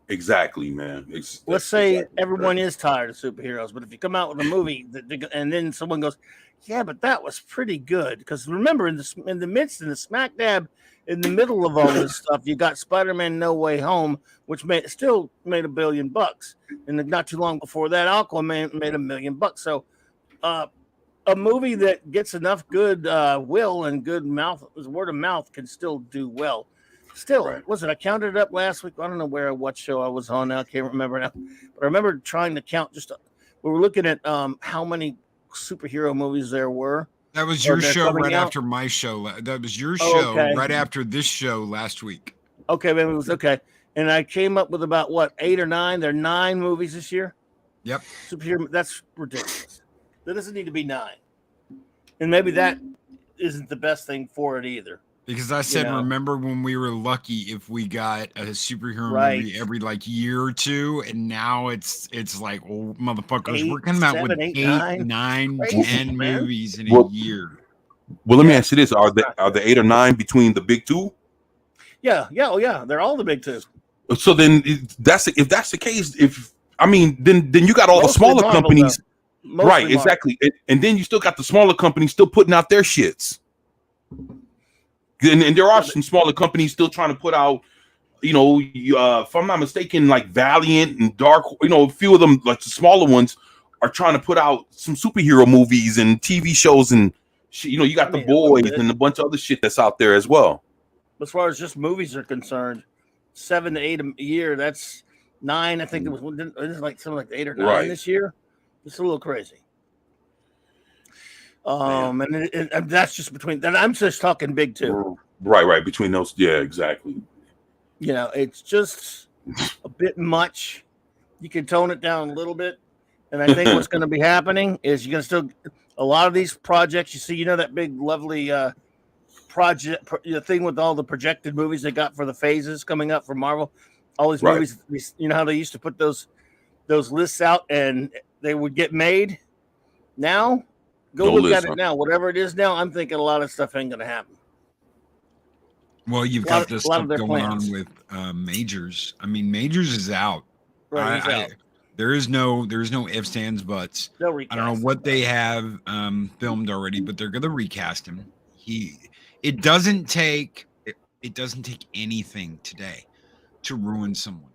Exactly, man. Let's say everyone is tired of superheroes, but if you come out with a movie and then someone goes, "Yeah, but that was pretty good," because remember, in the smack dab in the middle of all this stuff, you got Spider-Man: No Way Home, which still made $1 billion, and not too long before that, Aquaman made $1 million. So, a movie that gets enough good will and good word of mouth can still do well. Still, Right. Was it? I counted it up last week. I don't know what show I was on now. I can't remember now. But I remember trying to count we were looking at how many superhero movies there were. That was your show right after my show. That was your show right after this show last week. Okay, maybe it was okay. And I came up with about 8 or 9. There are 9 movies this year. Yep. Superhero. That's ridiculous. There doesn't need to be 9. And maybe that isn't the best thing for it either. Because I said, remember when we were lucky if we got a superhero movie every year or two, and now it's like, oh motherfuckers, we're coming out with 8, 9, 10 movies in a year. Well, let me ask you this: are the 8 or 9 between the big 2? Yeah, they're all the big 2. So then, if that's the case, then you got all the smaller companies, right? Exactly, and then you still got the smaller companies still putting out their shits. And there are some smaller companies still trying to put out, if I'm not mistaken, like Valiant and Dark, a few of them, like the smaller ones, are trying to put out some superhero movies and TV shows and you got The Boys and a bunch of other shit that's out there as well. As far as just movies are concerned, 7 to 8 a year. That's 9. I think it was like something like 8 or 9 this year. It's a little crazy. And that's just between that. I'm just talking big 2. Right. Between those. Yeah, exactly. It's just a bit much. You can tone it down a little bit. And I think what's going to be happening is you're going to a lot of these projects, you see, that big, lovely project thing with all the projected movies they got for the phases coming up for Marvel. All these movies, how they used to put those lists out and they would get made. Now, go look at it now. Whatever it is now, I'm thinking a lot of stuff ain't going to happen. Well, you've got this stuff going on with Majors. I mean, Majors is out. Right, there is no ifs, ands, buts. I don't know what they have filmed already, but they're going to recast him. It doesn't take anything today to ruin someone.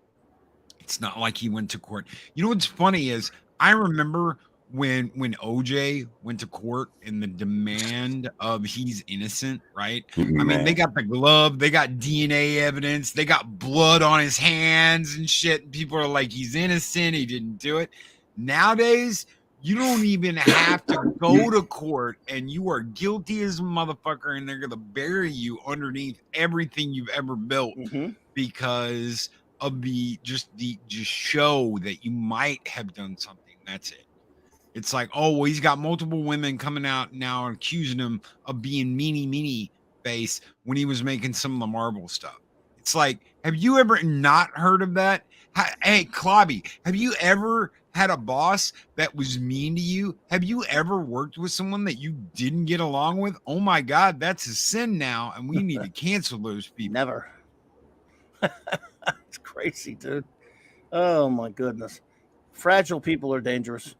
It's not like he went to court. You know what's funny is I remember when OJ went to court and the demand of he's innocent, right? Man. I mean, they got the glove, they got DNA evidence, they got blood on his hands and shit. And people are like, he's innocent, he didn't do it. Nowadays, you don't even have to go to court and you are guilty as a motherfucker and they're going to bury you underneath everything you've ever built because of the show that you might have done something. That's it. It's like, oh, well, he's got multiple women coming out now accusing him of being meanie face when he was making some of the Marvel stuff. It's like, have you ever not heard of that? Hey, Clobby, have you ever had a boss that was mean to you? Have you ever worked with someone that you didn't get along with? Oh my God, that's a sin now, and we need to cancel those people. Never. It's crazy, dude. Oh my goodness. Fragile people are dangerous.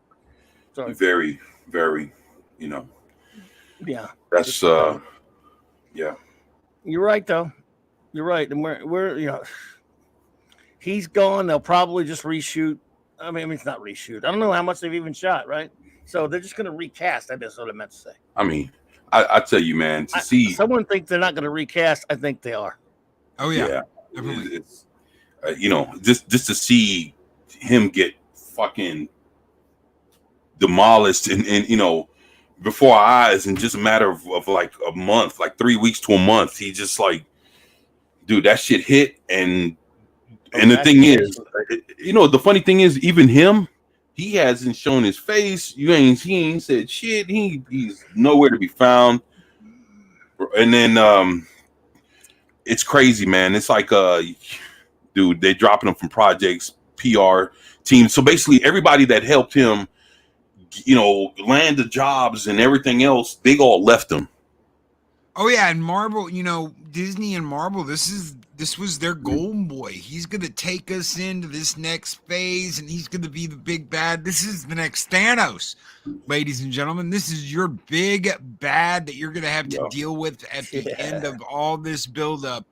Sorry. Very, very, Yeah. That's yeah. You're right though. You're right. And we're He's gone. They'll probably just reshoot. I mean, it's not reshoot. I don't know how much they've even shot, right? So they're just going to recast. I guess what I meant to say. I mean, I tell you, man, to see someone think they're not going to recast. I think they are. Oh yeah, yeah, definitely. it's just to see him get fucking demolished and before our eyes in just a matter of like a month, like 3 weeks to a month. He just like, dude, that shit hit. And the thing is, the funny thing is, even him, he hasn't shown his face. He ain't said shit. He's nowhere to be found. And then it's crazy, man. It's like dude, they're dropping him from projects, PR teams. So basically everybody that helped him land the jobs and everything else, they all left him. Oh yeah, and Marvel, Disney and Marvel, this was their golden boy. He's gonna take us into this next phase, and he's gonna be the big bad. This is the next Thanos, ladies and gentlemen. This is your big bad that you're gonna have to deal with at the end of all this buildup.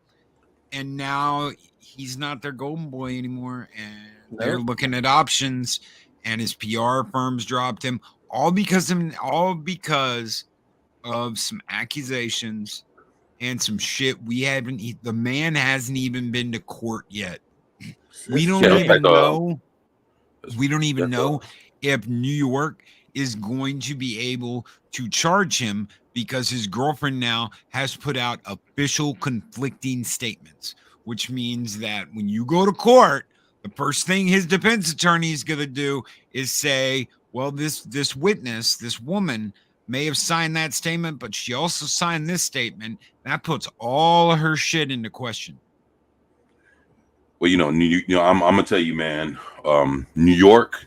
And now he's not their golden boy anymore, and they're looking at options. And his PR firms dropped him all because of some accusations and some shit the man hasn't even been to court yet. We don't even know if New York is going to be able to charge him, because his girlfriend now has put out official conflicting statements, which means that when you go to court, the first thing his defense attorney is going to do is say, well, this witness, this woman, may have signed that statement, but she also signed this statement. That puts all of her shit into question. Well, I'm gonna tell you, man. New York,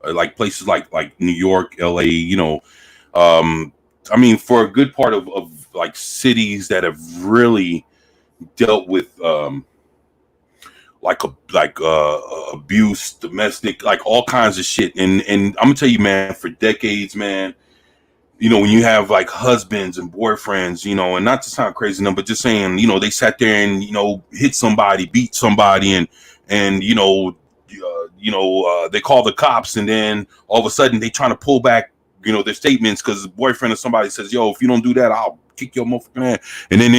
like places like New York, LA. I mean, for a good part of like cities that have really dealt with abuse, domestic, like all kinds of shit. And I'm gonna tell you, man, for decades, man, when you have like husbands and boyfriends, and not to sound crazy, but just saying, they sat there and hit somebody, beat somebody, and they call the cops, and then all of a sudden they trying to pull back their statements because the boyfriend or somebody says, yo, if you don't do that, I'll kick your motherfucking ass. And then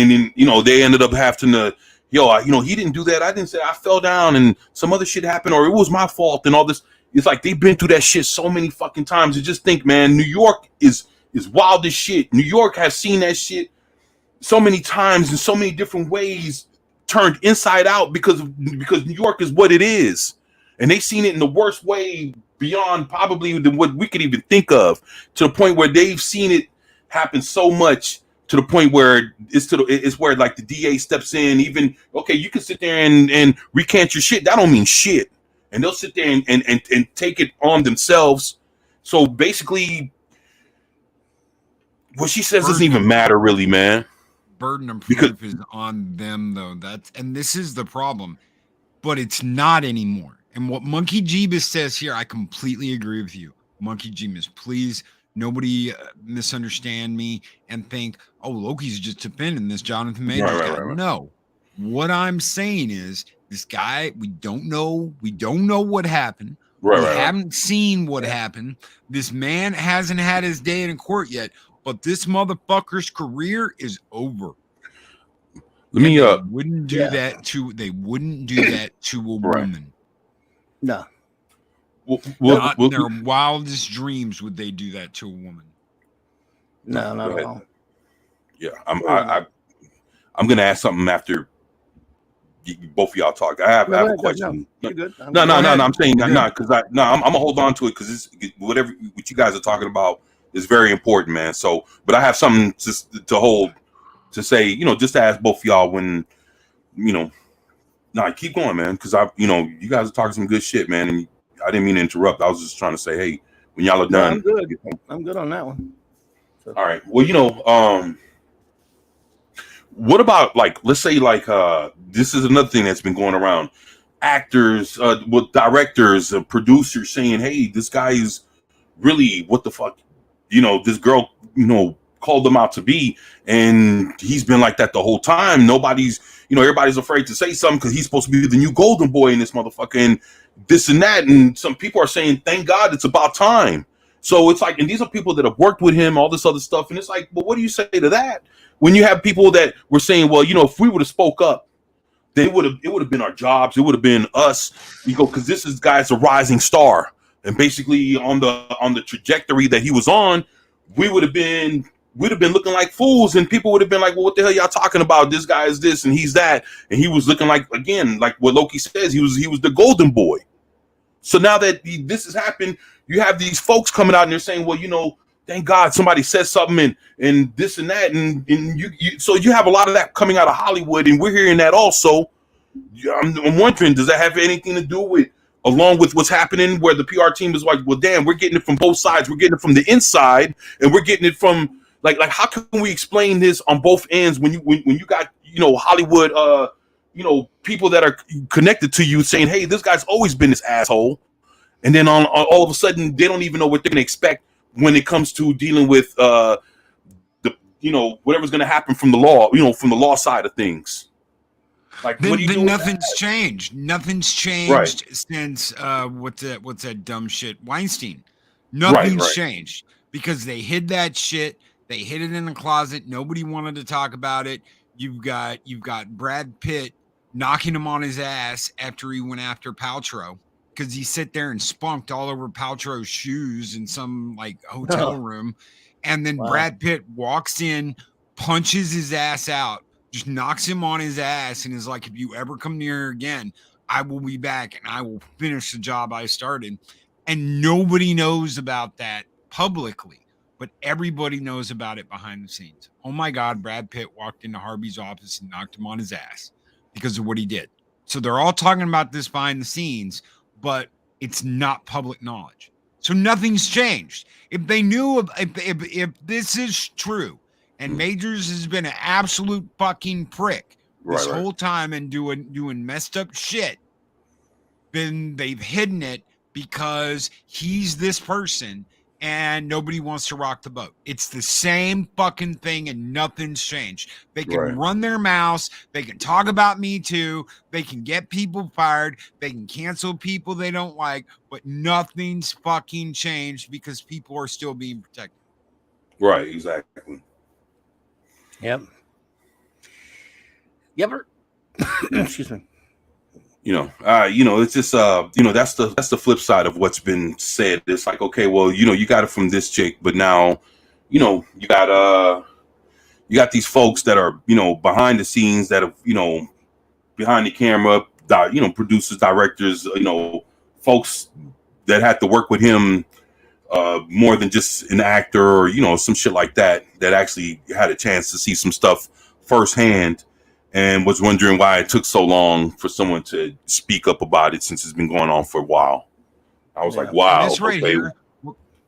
they ended up having to, he didn't do that. I didn't say, I fell down and some other shit happened, or it was my fault, and all this. It's like they've been through that shit so many fucking times. And just think, man, New York is wild as shit. New York has seen that shit so many times in so many different ways, turned inside out because New York is what it is. And they've seen it in the worst way beyond probably than what we could even think of, to the point where they've seen it happen so much, to the point where it's where like the DA steps in. Even, okay, you can sit there and recant your shit. That don't mean shit. And they'll sit there and take it on themselves. So basically, what she says doesn't even matter, really, man. Burden of proof is on them, though. And this is the problem, but it's not anymore. And what Monkey Jeebus says here, I completely agree with you. Monkey Jeebus, please, nobody misunderstand me and think, oh, Loki's just defending this Jonathan Majors guy. Right. No, what I'm saying is this guy, we don't know what happened. We haven't seen what happened. This man hasn't had his day in court yet, but this motherfucker's career is over. They wouldn't do that to a woman. No. Not in their wildest dreams would they do that to a woman. No, not at all. Yeah, I'm gonna ask something after both of y'all talk. I have a question. No, you're good. No. I'm saying not because I'm gonna hold on to it because what you guys are talking about is very important, man. So, but I have something to hold to say, just to ask both of y'all when, keep going, man, because you guys are talking some good shit, man, and I didn't mean to interrupt. I was just trying to say, hey, when y'all are done, I'm good on that one. So. All right. Well, what about let's say this is another thing that's been going around. Actors, with directors, producers saying, hey, this guy is really what the fuck, this girl, called him out to be, and he's been like that the whole time. Nobody's, everybody's afraid to say something because he's supposed to be the new golden boy in this motherfucker, and this and that. And some people are saying, "Thank God, it's about time." So it's like, and these are people that have worked with him, all this other stuff, and it's like, well, what do you say to that? When you have people that were saying, well, if we would have spoke up, it would have been our jobs, it would have been us, because this guy's a rising star, and basically on the trajectory that he was on, we'd have been looking like fools, and people would have been like, well, what the hell y'all talking about? This guy is this and he's that, and he was looking like, again, like what Loki says, he was the golden boy. So now that this has happened, you have these folks coming out and they're saying, well, thank God somebody said something and this and that, and so you have a lot of that coming out of Hollywood, and we're hearing that also. I'm wondering, does that have anything to do with, along with what's happening, where the PR team is like, well, damn, we're getting it from both sides. We're getting it from the inside, and we're getting it from like how can we explain this on both ends when you got Hollywood people that are connected to you saying, hey, this guy's always been this asshole, and then on all of a sudden they don't even know what they're gonna expect when it comes to dealing with whatever's going to happen from the law, from the law side of things. Like, what do you do? Nothing's changed. Nothing's changed since what's that dumb shit, Weinstein. Nothing's changed because they hid that shit. They hid it in the closet. Nobody wanted to talk about it. You've got Brad Pitt knocking him on his ass after he went after Paltrow, because he sit there and spunked all over Paltrow's shoes in some like hotel room. And then Brad Pitt walks in, punches his ass out, just knocks him on his ass, and is like, if you ever come near again, I will be back and I will finish the job I started. And nobody knows about that publicly, but everybody knows about it behind the scenes. Oh my God, Brad Pitt walked into Harvey's office and knocked him on his ass because of what he did. So they're all talking about this behind the scenes, but it's not public knowledge. So nothing's changed. If they knew, if this is true, and Majors has been an absolute fucking prick this whole time and doing messed up shit, then they've hidden it because he's this person and nobody wants to rock the boat. It's the same fucking thing and nothing's changed. They can run their mouths. They can talk about Me Too. They can get people fired. They can cancel people they don't like, but nothing's fucking changed because people are still being protected. Right, exactly. Yep. You ever, excuse me. It's just that's the flip side of what's been said. It's like, okay, well, you got it from this chick, but now, you got these folks that are, behind the scenes, that have, behind the camera, producers, directors, folks that had to work with him more than just an actor or, some shit like that actually had a chance to see some stuff firsthand. And was wondering why it took so long for someone to speak up about it since it's been going on for a while. I was like, wow. This right here,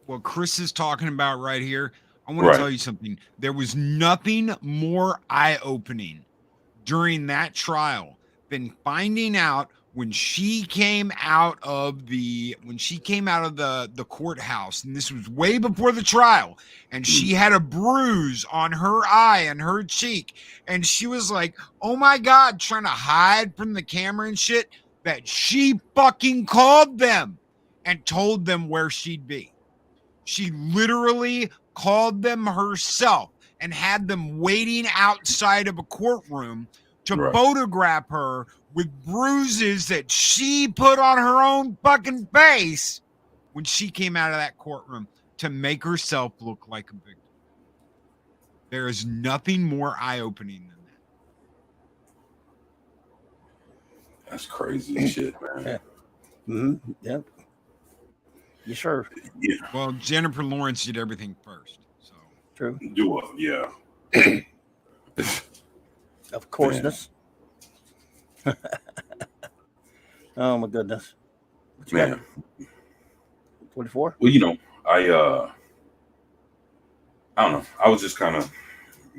what Chris is talking about right here, I want to tell you something. There was nothing more eye-opening during that trial than finding out when she came out of the courthouse, and this was way before the trial, and she had a bruise on her eye and her cheek, and she was like, oh my God, trying to hide from the camera and shit, that she fucking called them and told them where she'd be. She literally called them herself and had them waiting outside of a courtroom to photograph her with bruises that she put on her own fucking face when she came out of that courtroom to make herself look like a victim. There is nothing more eye-opening than that. That's crazy shit, man. Yeah. Mm-hmm. Yep. You sure? Yeah. Well, Jennifer Lawrence did everything first. So true. Yeah. Of courseness. Oh my goodness. Man. 24? Well, I don't know. I was just kind of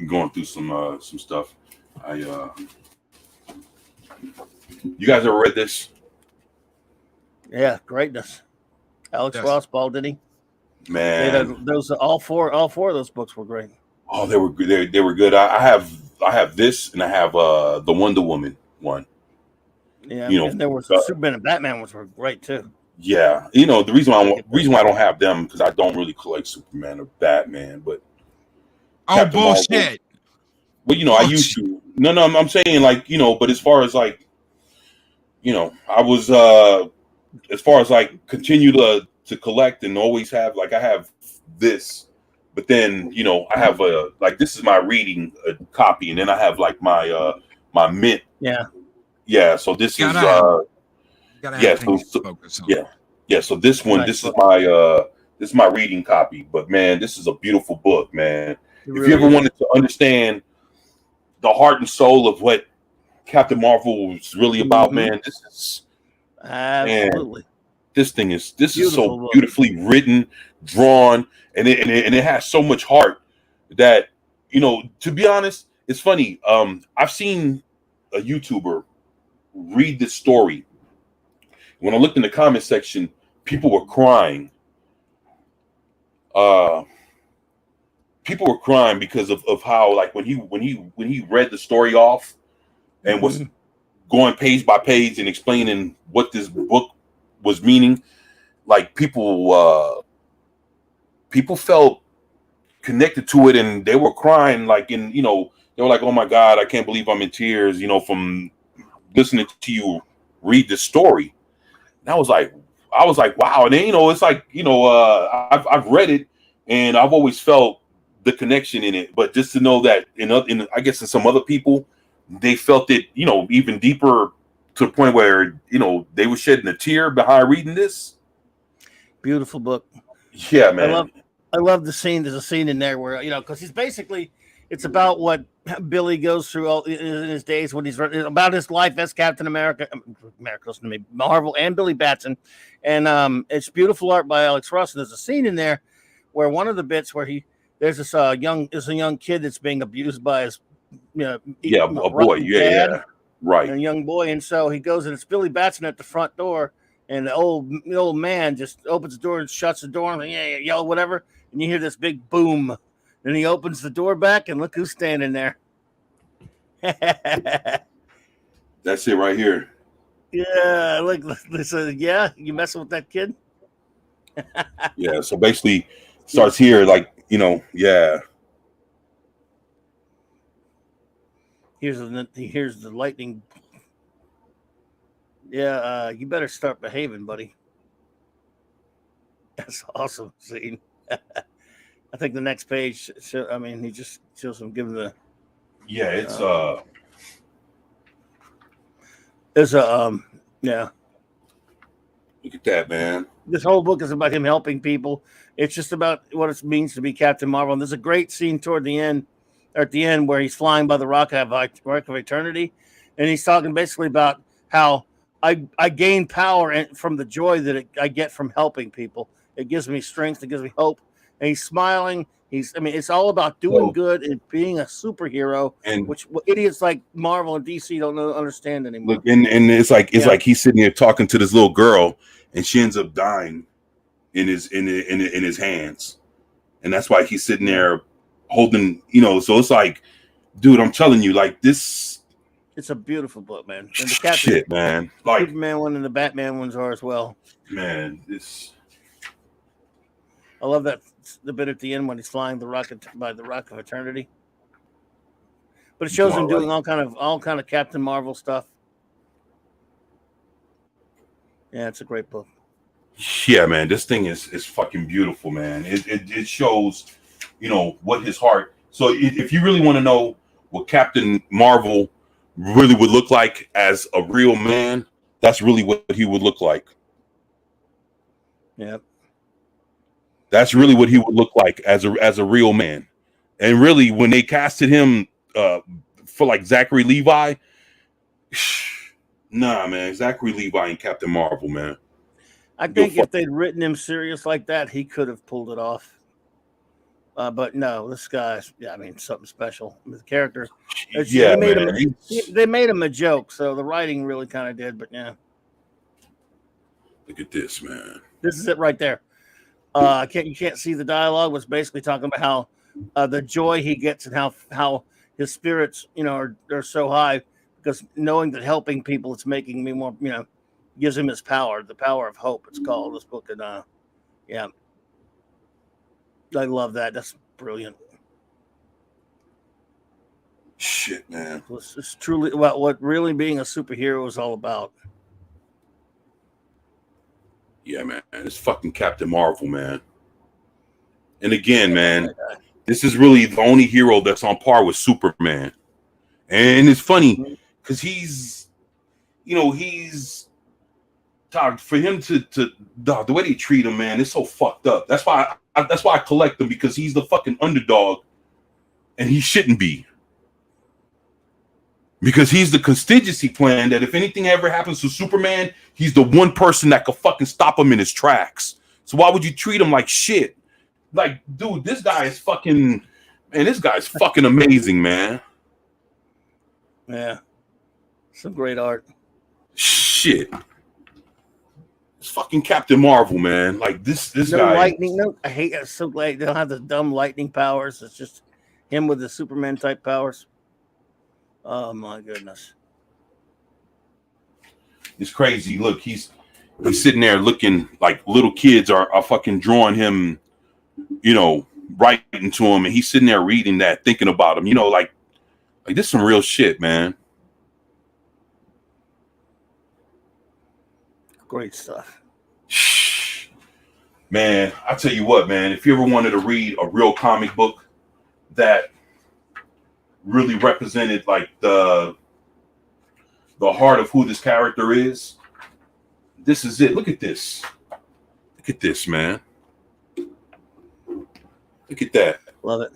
going through some stuff. You guys ever read this? Yeah, greatness. Alex Rossball, did he? Man, those all four of those books were great. Oh, they were good. They were good. I have this, and I have the Wonder Woman one. Yeah, You know, and there was uh, Superman and Batman ones were great too. yeah. You know, the reason I get those. reason why I don't have them because I don't really collect Superman or Batman, but Oh, Captain Marvel. bullshit. Well, you know, I used Bullshit. to. No, no, I'm saying like but as far as like I was as far as like continue to collect and always have like I have this, but then I have a like this is my reading copy, and then I have like my mint. Yeah, Yeah, so this is Gotta have yeah, things to focus on. yeah, yeah. So this one, nice this is book. my reading copy. But man, this is a beautiful book, man. It If you really ever is. wanted to understand the heart and soul of what Captain Marvel was really about, Mhm. man, this is man, Absolutely this is so beautiful book. beautifully written, drawn, and it has so much heart that to be honest, it's funny. I've seen a YouTuber read this story. When I looked in the comment section, people were crying. Uh, People were crying because of how like when he read the story off and was Mhm. going page by page and explaining what this book was meaning, like people felt connected to it and they were crying like they were like, oh my god, I can't believe I'm in tears from listening to you read this story. And I was like wow. And then it's like I've read it and I've always felt the connection in it, but just to know that in I guess in some other people they felt it even deeper to the point where they were shedding a tear behind reading this. Beautiful book. Yeah, I love man. I love the scene. There's a scene in there where because he's basically it's about what Billy goes through all in his days when he's about his life as Captain America. America, listen to me, Marvel and Billy Batson, and it's beautiful art by Alex Ross. And there's a scene in there where one of the bits where there's this young kid that's being abused by his Yeah, a boy. rotten Yeah, dad, yeah. Right. and a young boy, and so he goes and it's Billy Batson at the front door, and the old man just opens the door and shuts the door and yell whatever, and you hear this big boom, and he opens the door back, and look who's standing there. That's it right here. Yeah, look, yeah, you messing with that kid? Yeah. So basically starts here like, yeah. Here's the lightning. Yeah, you better start behaving, buddy. That's awesome scene. I think the next page. He just shows him giving the. Yeah, it's There's a yeah. look at that, man. This whole book is about him helping people. It's just about what it means to be Captain Marvel. And there's a great scene toward the end, or at the end, where he's flying by the Rock of Eternity, and he's talking basically about how I gain power from the joy that I get from helping people. It gives me strength. It gives me hope. And he's smiling. It's all about doing So, good and being a superhero, and which idiots like Marvel and DC don't understand anymore. look, and it's Yeah. like he's sitting here talking to this little girl, and she ends up dying in his hands, and that's why he's sitting there holding. So it's like, dude, I'm telling you, like this. It's a beautiful book, man. And the Captain Shit, man. Like, Superman one and the Batman ones are as well. man, this. I love that the bit at the end when he's flying the rocket by the Rock of Eternity. But it shows him doing all kind of Captain Marvel stuff. Yeah, it's a great book. Yeah, man, this thing is fucking beautiful, man. It shows, what his heart. So if you really want to know what Captain Marvel really would look like as a real man, that's really what he would look like. Yeah. That's really what he would look like as a real man. And really, when they casted him for like Zachary Levi, nah, man, Zachary Levi and Captain Marvel, man. I think if they'd written him serious like that, he could have pulled it off. But no, this guy's something special. The character, Yeah, they made him a joke, so the writing really kind of did. But yeah, look at this, man. this is it right there. You can't see the dialogue. Was basically talking about how the joy he gets and how his spirits, are so high because knowing that helping people is making me more, gives him his power, the power of hope. It's called this book, and yeah, I love that. That's brilliant. Shit, man. It's truly about what really being a superhero is all about. Yeah, man. It's fucking Captain Marvel, man. And again, man, this is really the only hero that's on par with Superman. And it's funny because he's for him to the way they treat him, man, it's so fucked up. That's why I collect him, because he's the fucking underdog, and he shouldn't be. Because he's the contingency plan that if anything ever happens to Superman, he's the one person that could fucking stop him in his tracks. So why would you treat him like shit? Like, dude, this guy is fucking, man, this guy's fucking amazing, man. Yeah. Some great art. Shit. It's fucking Captain Marvel, man. Like this no guy. Lightning. No, I hate it. So glad they don't have the dumb lightning powers. It's just him with the Superman type powers. Oh my goodness. It's crazy. Look, he's sitting there looking like little kids are fucking drawing him, writing to him, and he's sitting there reading that, thinking about him, like this is some real shit, man. Great stuff. Man, I tell you what, man, if you ever wanted to read a real comic book that really represented like the heart of who this character is, this is it. Look at this. Look at this, man. Look at that. Love it.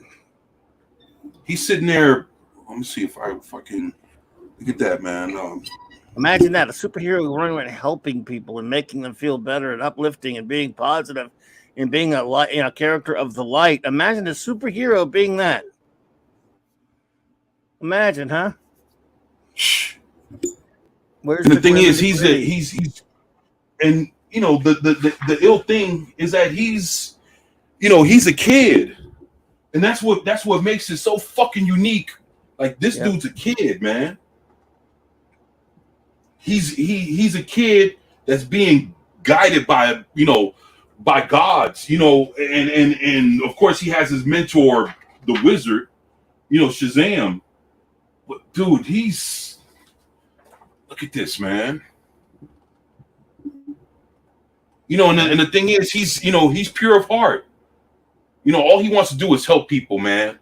He's sitting there. Let me see if I can look at that, man. Imagine that, a superhero running around helping people and making them feel better and uplifting and being positive and being a light, a character of the light. Imagine a superhero being that. Imagine, huh? Where's the thing is, he's and the ill thing is that he's a kid, and that's what makes it so fucking unique. Like this dude's a kid, man. He's a kid that's being guided by gods, and of course he has his mentor, the wizard, Shazam. But dude, look at this, man. And the thing is, he's pure of heart. All he wants to do is help people, man.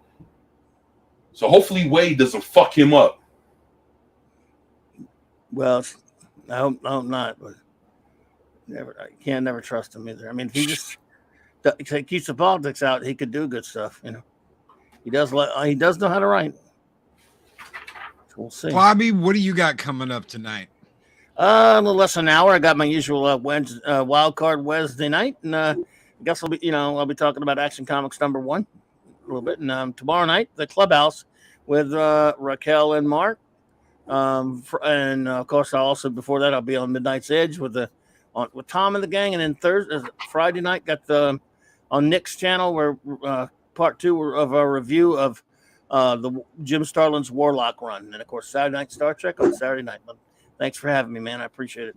So hopefully Wade doesn't fuck him up. Well, I hope not, but I can't never trust him either. I mean, if he just keeps the politics out, he could do good stuff. He does know how to write. So we'll see. Bobby, what do you got coming up tonight? A little less than an hour. I got my usual wild card Wednesday night, and I guess I'll be talking about Action Comics #1 a little bit. And tomorrow night, the Clubhouse with Raquel and Mark. And of course, before that, I'll be on Midnight's Edge with Tom and the gang, and then Friday night got on Nick's channel where part 2 of our review of the Jim Starlin's Warlock run, and of course Saturday night Star Trek on Saturday night. Thanks for having me, man. I appreciate it.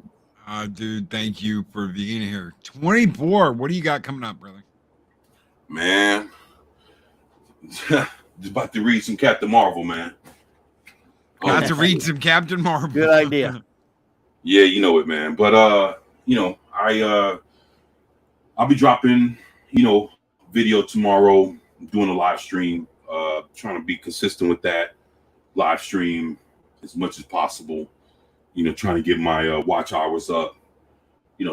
Dude, thank you for being here. 24. What do you got coming up, brother? Man, just about to read some Captain Marvel, man. Got to read some Captain Marvel. Good idea. Yeah, you know it, man. But I'll be dropping, video tomorrow, doing a live stream, trying to be consistent with that live stream as much as possible. Trying to get my watch hours up,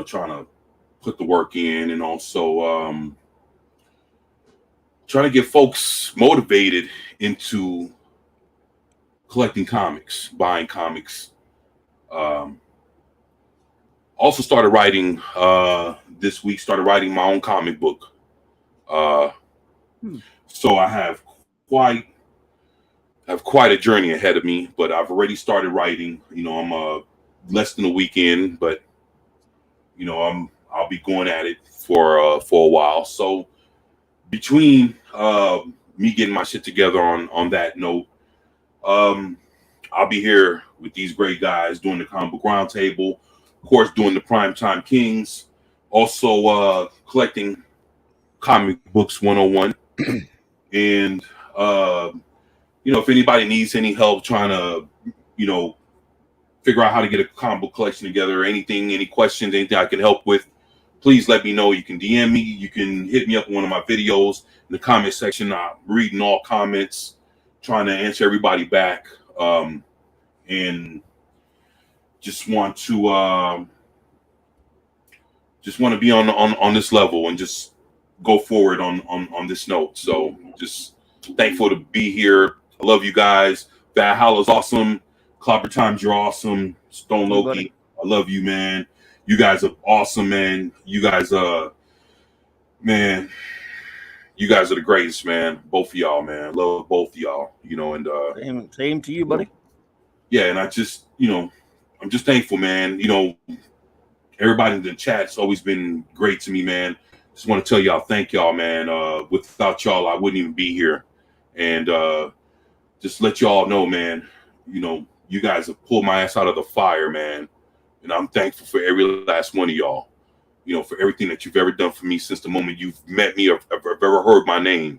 trying to put the work in, and also trying to get folks motivated into collecting comics, buying comics. Also started writing this week, started writing my own comic book. So I have quite a journey ahead of me, but I've already started writing. I'm less than a week in, but I'll be going at it for a while. So between me getting my shit together on that note. I'll be here with these great guys doing the comic book roundtable, of course, doing the Primetime Kings, also collecting comic books 101. And if anybody needs any help trying to, figure out how to get a comic book collection together, anything, any questions, anything I can help with, please let me know. You can DM me. You can hit me up in one of my videos in the comment section. I'm reading all comments, trying to answer everybody back. And just want to be on this level and just go forward on this note. So just thankful to be here. I love you guys. Valhalla's awesome. Clobberin Times, you're awesome. Stone Loki, I love you, man. You guys are awesome, man. You guys you guys are the greatest, man. Both of y'all, man. Love both of y'all, and same to you, buddy. Yeah, and I just, I'm just thankful, man. Everybody in the chat's always been great to me, man. Just want to tell y'all, thank y'all, man. Without y'all, I wouldn't even be here. And just let y'all know, man, you guys have pulled my ass out of the fire, man. And I'm thankful for every last one of y'all, for everything that you've ever done for me since the moment you've met me or ever heard my name.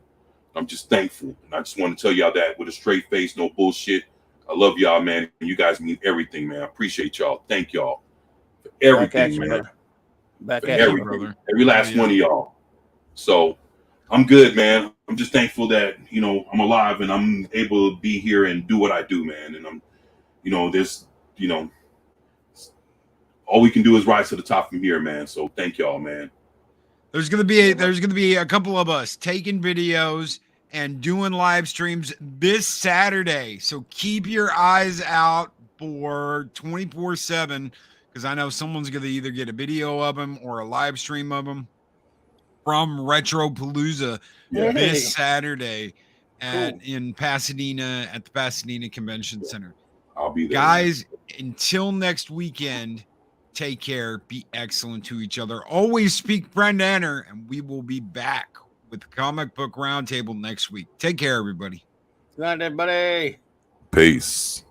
I'm just thankful. And I just want to tell y'all that with a straight face, no bullshit. I love y'all, man. You guys mean everything, man. I appreciate y'all. Thank y'all for everything, man. Back for at everything, you, brother. every last one of y'all. So I'm good, man. I'm just thankful that, I'm alive and I'm able to be here and do what I do, man. And I'm, there's, all we can do is rise to the top from here, man. So thank y'all, man. There's gonna be a couple of us taking videos and doing live streams this Saturday. So keep your eyes out for 24/7, because I know someone's gonna either get a video of them or a live stream of them from Retropalooza this Saturday in Pasadena at the Pasadena Convention Center. I'll be there, guys. Until next weekend, take care, be excellent to each other, always speak friend honor, and we will be back with the Comic Book Roundtable next week. Take care, everybody. Good night, everybody. Peace.